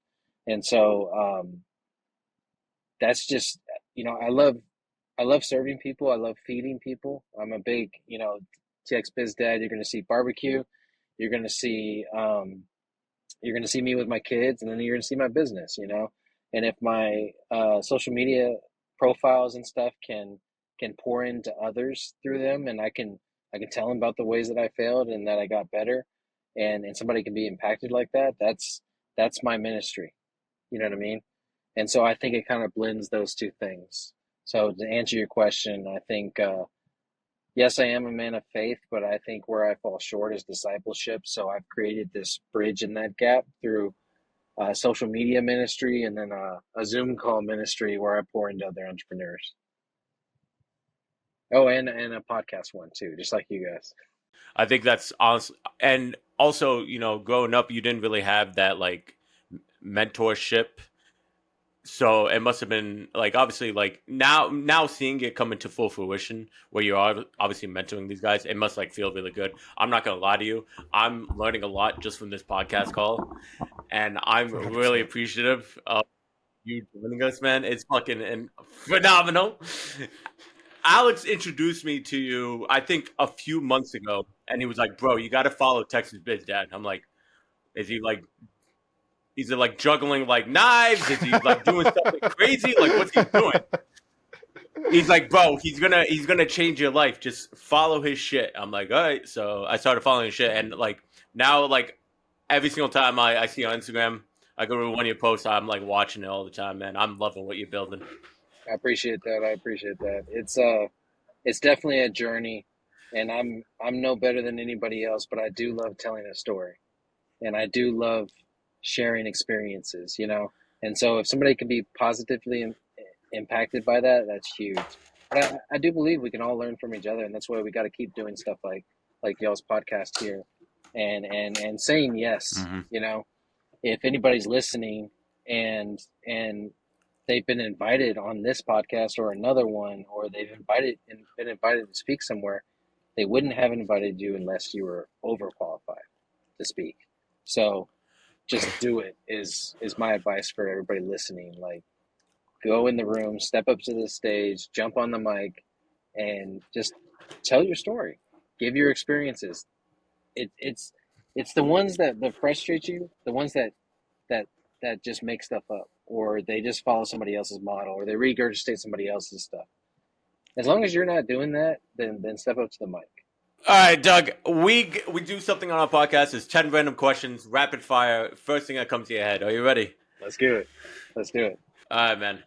And so that's just I love serving people. I love feeding people. I'm a big, you know, TX Biz Dad. You're gonna see barbecue. You're gonna see you're going to see me with my kids, and then you're going to see my business, you know. And if my social media profiles and stuff can pour into others through them, and I can tell them about the ways that I failed and that I got better, and somebody can be impacted like that, that's my ministry. You know what I mean? And so I think it kind of blends those two things. So to answer your question, I think yes, I am a man of faith, but I think where I fall short is discipleship. So I've created this bridge in that gap through social media ministry and then a Zoom call ministry where I pour into other entrepreneurs. Oh, and a podcast one too, just like you guys. I think that's honest. And also, growing up, you didn't really have that like mentorship. So it must have been like obviously like now seeing it come into full fruition where you are obviously mentoring these guys, it must like feel really good. I'm not gonna lie to you. I'm learning a lot just from this podcast call, and I'm really 100%. appreciative of you joining us, man. It's fucking phenomenal. Alex introduced me to you, I think, a few months ago, and he was like, "Bro, you got to follow Texas Biz Dad." I'm like, "Is he like? Is it like juggling like knives? Is he like doing something crazy? Like, what's he doing?" He's like, "Bro, he's gonna change your life. Just follow his shit." I'm like, "All right." So I started following his shit, and like now, like every single time I see on Instagram, I go to one of your posts, I'm like watching it all the time, man. I'm loving what you're building. I appreciate that. I appreciate that. It's definitely a journey, and I'm no better than anybody else, but I do love telling a story, and I do love sharing experiences, you know. And so if somebody can be positively impacted by that, that's huge. But I do believe we can all learn from each other, and that's why we got to keep doing stuff like y'all's podcast here, and saying yes. Mm-hmm. You know, if anybody's listening and they've been invited on this podcast or another one, or been invited to speak somewhere, they wouldn't have invited you unless you were overqualified to speak. So just do it is my advice for everybody listening. Like, go in the room, step up to the stage, jump on the mic, and just tell your story. Give your experiences. It's the ones that frustrate you, the ones that that just make stuff up, or they just follow somebody else's model, or they regurgitate somebody else's stuff. As long as you're not doing that, then step up to the mic. All right, Doug. We do something on our podcast. It's 10 random questions, rapid fire. First thing that comes to your head. Are you ready? Let's do it. Let's do it. All right, man.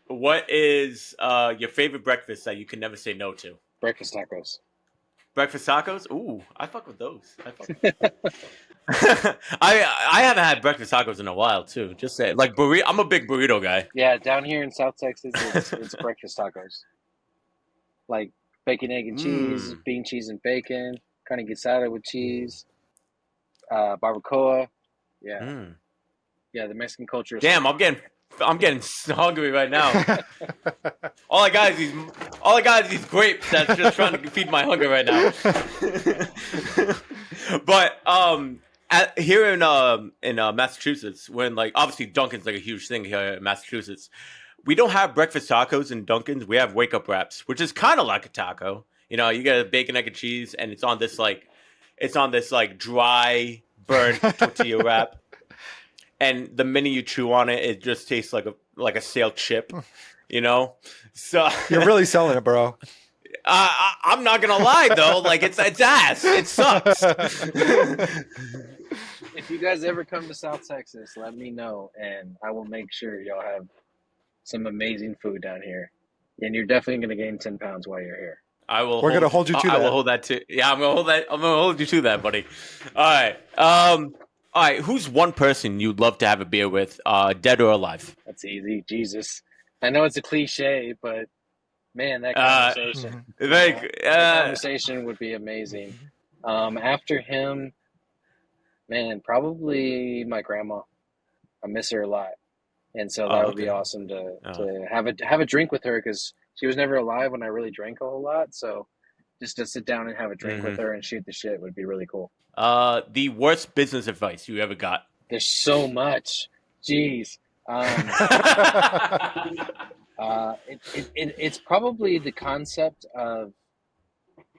What is your favorite breakfast that you can never say no to? Breakfast tacos. Breakfast tacos? Ooh, I fuck with those. I haven't had breakfast tacos in a while too. Just say like burrito. I'm a big burrito guy. Yeah, down here in South Texas, it's breakfast tacos. Like bacon, egg, and cheese, bean, cheese, and bacon, carne guisada with cheese, barbacoa. Yeah, yeah. The Mexican culture. Damn, I'm getting hungry right now. all I got is these grapes that's just trying to feed my hunger right now. But here in Massachusetts, when like obviously Dunkin's like a huge thing here in Massachusetts, we don't have breakfast tacos in Dunkin's. We have wake up wraps, which is kind of like a taco. You know, you get a bacon, egg, and cheese, and it's on this dry burnt tortilla wrap. And the minute you chew on it, it just tastes like a stale chip, you know. So You're really selling it, bro. I'm not gonna lie though, like it's ass. It sucks. If you guys ever come to South Texas, let me know, and I will make sure y'all have some amazing food down here. And you're definitely gonna gain 10 pounds while you're here. I will. We're gonna hold you to that. I will hold that too. Yeah, I'm gonna hold that. I'm gonna hold you to that, buddy. All right. All right. Who's one person you'd love to have a beer with, dead or alive? That's easy. Jesus. I know it's a cliche, but man, that conversation. That conversation would be amazing. After him, man, probably my grandma. I miss her a lot, and so that would be awesome to have a drink with her, because she was never alive when I really drank a whole lot. So just to sit down and have a drink with her and shoot the shit would be really cool. The worst business advice you ever got? There's so much. Jeez. It's probably the concept of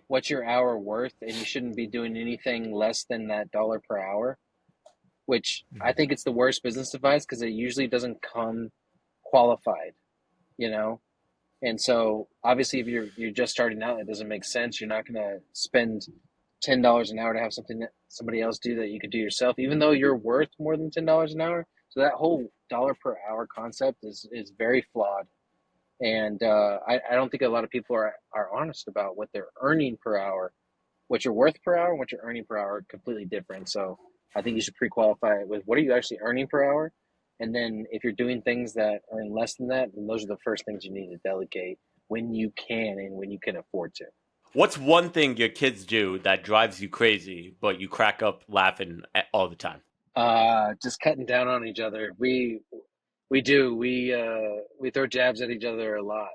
what's your hour worth, and you shouldn't be doing anything less than that dollar per hour, which I think it's the worst business advice because it usually doesn't come qualified, you know? And so obviously if you're just starting out, it doesn't make sense. You're not going to spend $10 an hour to have somebody else do that you could do yourself, even though you're worth more than $10 an hour. So that whole dollar per hour concept is very flawed. And I don't think a lot of people are honest about what they're earning per hour. What you're worth per hour and what you're earning per hour are completely different. So I think you should pre-qualify it with what are you actually earning per hour, and then if you're doing things that earn less than that, then those are the first things you need to delegate when you can and when you can afford to. What's one thing your kids do that drives you crazy, but you crack up laughing all the time? Just cutting down on each other. We throw jabs at each other a lot,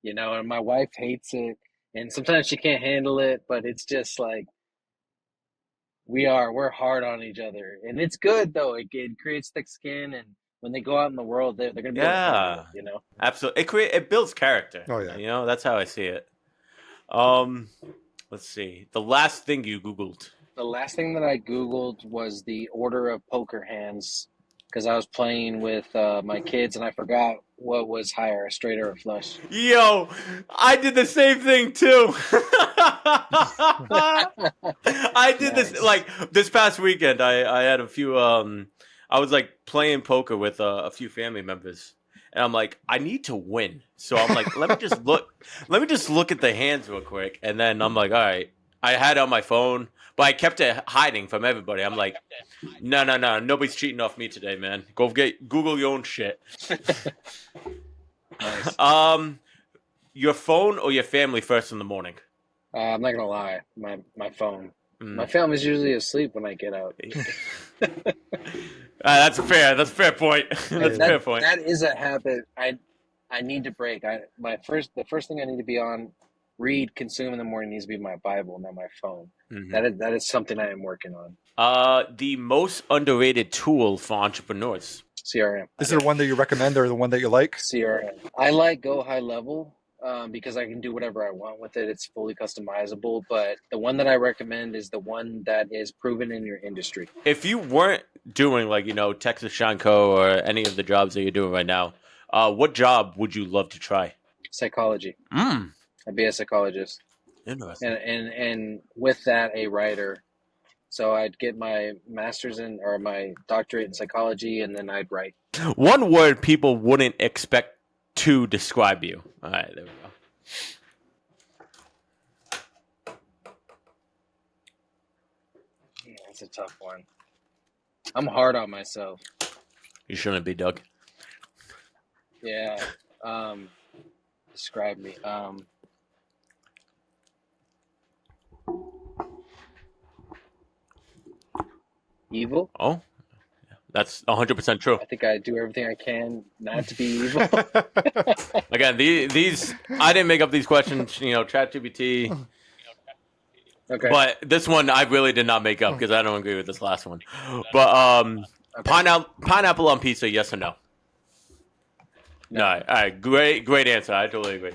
and my wife hates it, and sometimes she can't handle it, but it's just like we're hard on each other, and it's good though. It creates thick skin, and when they go out in the world, they're gonna be able to handle Yeah, it. absolutely. It builds character. Oh yeah. That's how I see it. Um, let's see. The last thing you Googled. The last thing that I Googled was the order of poker hands because I was playing with my kids and I forgot what was higher, a straight or a flush. Yo, I did the same thing too. I did this Nice. like this past weekend. I had a few. I was like playing poker with a few family members, and I'm like, I need to win. So I'm like, let me just look. Let me just look at the hands real quick, and then I'm like, all right. I had it on my phone, but I kept it hiding from everybody. I'm like, no, nobody's cheating off me today, man. Go get Google your own shit. Nice. Your phone or your family first in the morning? I'm not gonna lie, my phone. My Mm. family's usually asleep when I get out. That's fair. That's a fair point. That's a fair point. That is a habit I need to break. The first thing I need to be on, read, consume in the morning needs to be my Bible, not my phone. Mm-hmm. That is something I am working on. The most underrated tool for entrepreneurs. CRM. Is there one that you recommend or the one that you like? CRM. I like Go High Level because I can do whatever I want with it. It's fully customizable. But the one that I recommend is the one that is proven in your industry. If you weren't doing like Texas Shine Co. or any of the jobs that you're doing right now, what job would you love to try? Psychology. Mm. I'd be a psychologist. Interesting. And with that, a writer. So I'd get my master's or my doctorate in psychology, and then I'd write. One word people wouldn't expect to describe you. All right, there we go. Yeah, that's a tough one. I'm hard on myself. You shouldn't be, Doug. Yeah. Describe me. Evil. Oh, that's 100% true. I think I do everything I can not to be evil. Again, these I didn't make up these questions. ChatGPT. Okay. But this one I really did not make up because I don't agree with this last one. But Okay. pineapple on pizza, yes or no? No. All right. Great answer. I totally agree.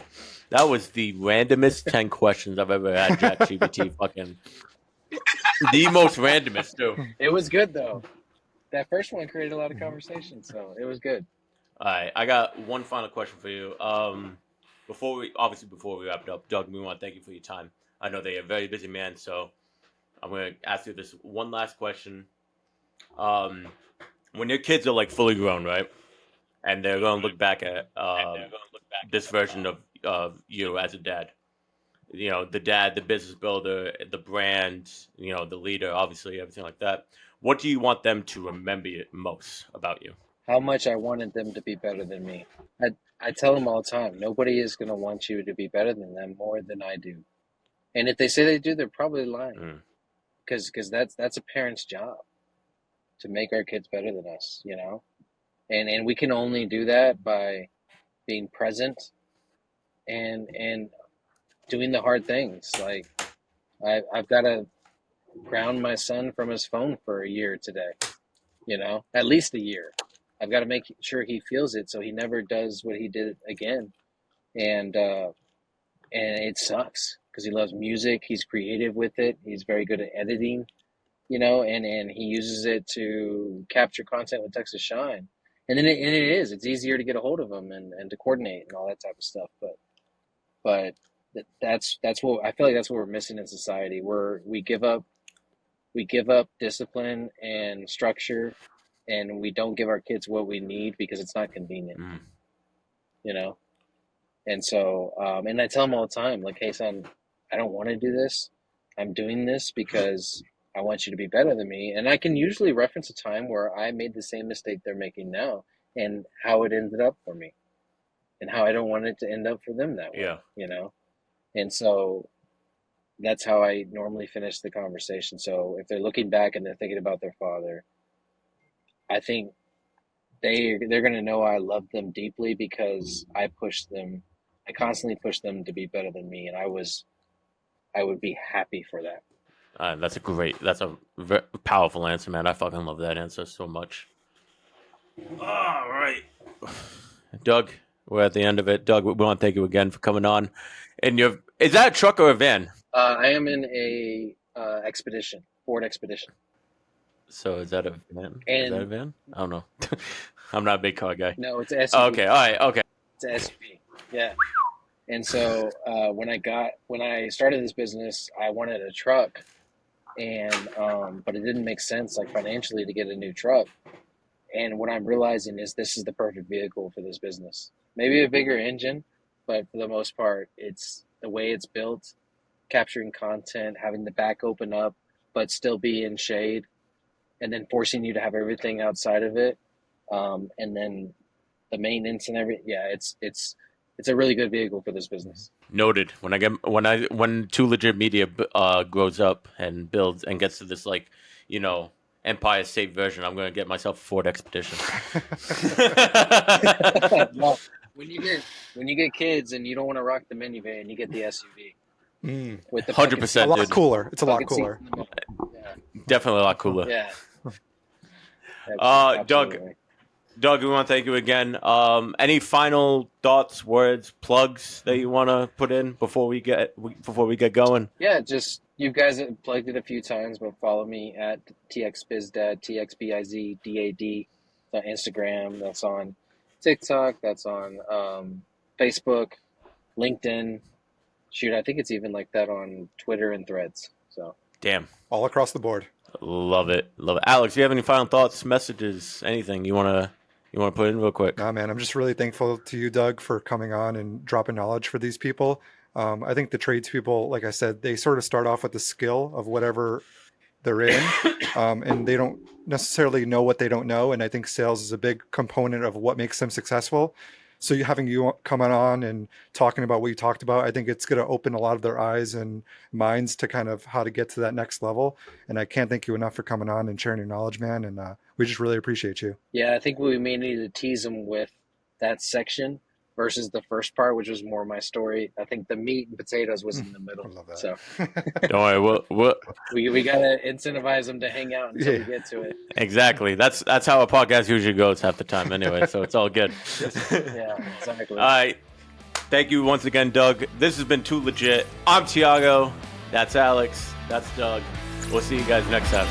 That was the randomest 10 questions I've ever had ChatGPT fucking. The most randomest too. It was good though. That first one created a lot of conversation, so it was good. All right, I got one final question for you. Before we wrap it up, Doug, we want to thank you for your time. I know that you're a very busy man, so I'm going to ask you this one last question. When your kids are like fully grown, right, and they're going to look back at this version of you as a dad, the dad, the business builder, the brand, the leader, obviously everything like that. What do you want them to remember most about you? How much I wanted them to be better than me. I tell them all the time, nobody is going to want you to be better than them more than I do. And if they say they do, they're probably lying. Because that's a parent's job to make our kids better than us, And we can only do that by being present and doing the hard things. Like I've got to ground my son from his phone for a year today, at least a year. I've got to make sure he feels it so he never does what he did again. And it sucks because he loves music. He's creative with it. He's very good at editing, and he uses it to capture content with Texas Shine. And then it's easier to get a hold of him and to coordinate and all that type of stuff. But that's what I feel like that's what we're missing in society. We give up discipline and structure, and we don't give our kids what we need because it's not convenient. Mm. And so, and I tell them all the time, like, hey, son, I don't want to do this. I'm doing this because I want you to be better than me. And I can usually reference a time where I made the same mistake they're making now and how it ended up for me and how I don't want it to end up for them that way, Yeah. you know? And so that's how I normally finish the conversation. So if they're looking back and they're thinking about their father, I think they're going to know I love them deeply because I constantly push them to be better than me. And I would be happy for that. That's a very powerful answer, man. I fucking love that answer so much. All right. Doug, we're at the end of it. Doug, we want to thank you again for coming on. And is that a truck or a van? I am in a Ford Expedition. So is that a van? And is that a van? I don't know. I'm not a big car guy. No, it's an SUV. Oh, okay, all right, okay. It's an SUV. Yeah. And so when I started this business, I wanted a truck, and but it didn't make sense like financially to get a new truck. And what I'm realizing is this is the perfect vehicle for this business. Maybe a bigger engine, but for the most part, it's the way it's built, capturing content, having the back open up, but still be in shade, and then forcing you to have everything outside of it. And then the maintenance and everything. Yeah, it's a really good vehicle for this business. Noted. When Too Legit Media grows up and builds and gets to this, like, you know, Empire State version, I'm going to get myself a Ford Expedition. Well, when you get kids and you don't want to rock the minivan, you get the SUV. With the 100%, a lot dude. cooler. It's a lot bucket seats cooler. in the middle. Yeah. Definitely a lot cooler. Yeah. Doug, we want to thank you again. Any final thoughts, words, plugs that you want to put in before we get going? Yeah, just you guys have plugged it a few times, but follow me at TXBizDad, TXBIZDAD. It's on Instagram. That's on TikTok. That's on Facebook, LinkedIn. Shoot, I think it's even like that on Twitter and Threads. So Damn. All across the board. Love it. Alex, do you have any final thoughts, messages, anything you want to put in real quick? Nah, man, I'm just really thankful to you, Doug, for coming on and dropping knowledge for these people. I think the tradespeople, like I said, they sort of start off with the skill of whatever they're in, and they don't necessarily know what they don't know. And I think sales is a big component of what makes them successful. So having you coming on and talking about what you talked about, I think it's going to open a lot of their eyes and minds to kind of how to get to that next level. And I can't thank you enough for coming on and sharing your knowledge, man. And we just really appreciate you. yeah, I think we may need to tease them with that section versus the first part, which was more my story. I think the meat and potatoes was in the middle. I love that. So Don't worry, we gotta incentivize them to hang out until we get to it. exactly. That's how a podcast usually goes half the time, anyway. So it's all good. Yeah, exactly. All right. Thank you once again, Doug. This has been Too Legit. I'm Tiago. That's Alex. That's Doug. We'll see you guys next time.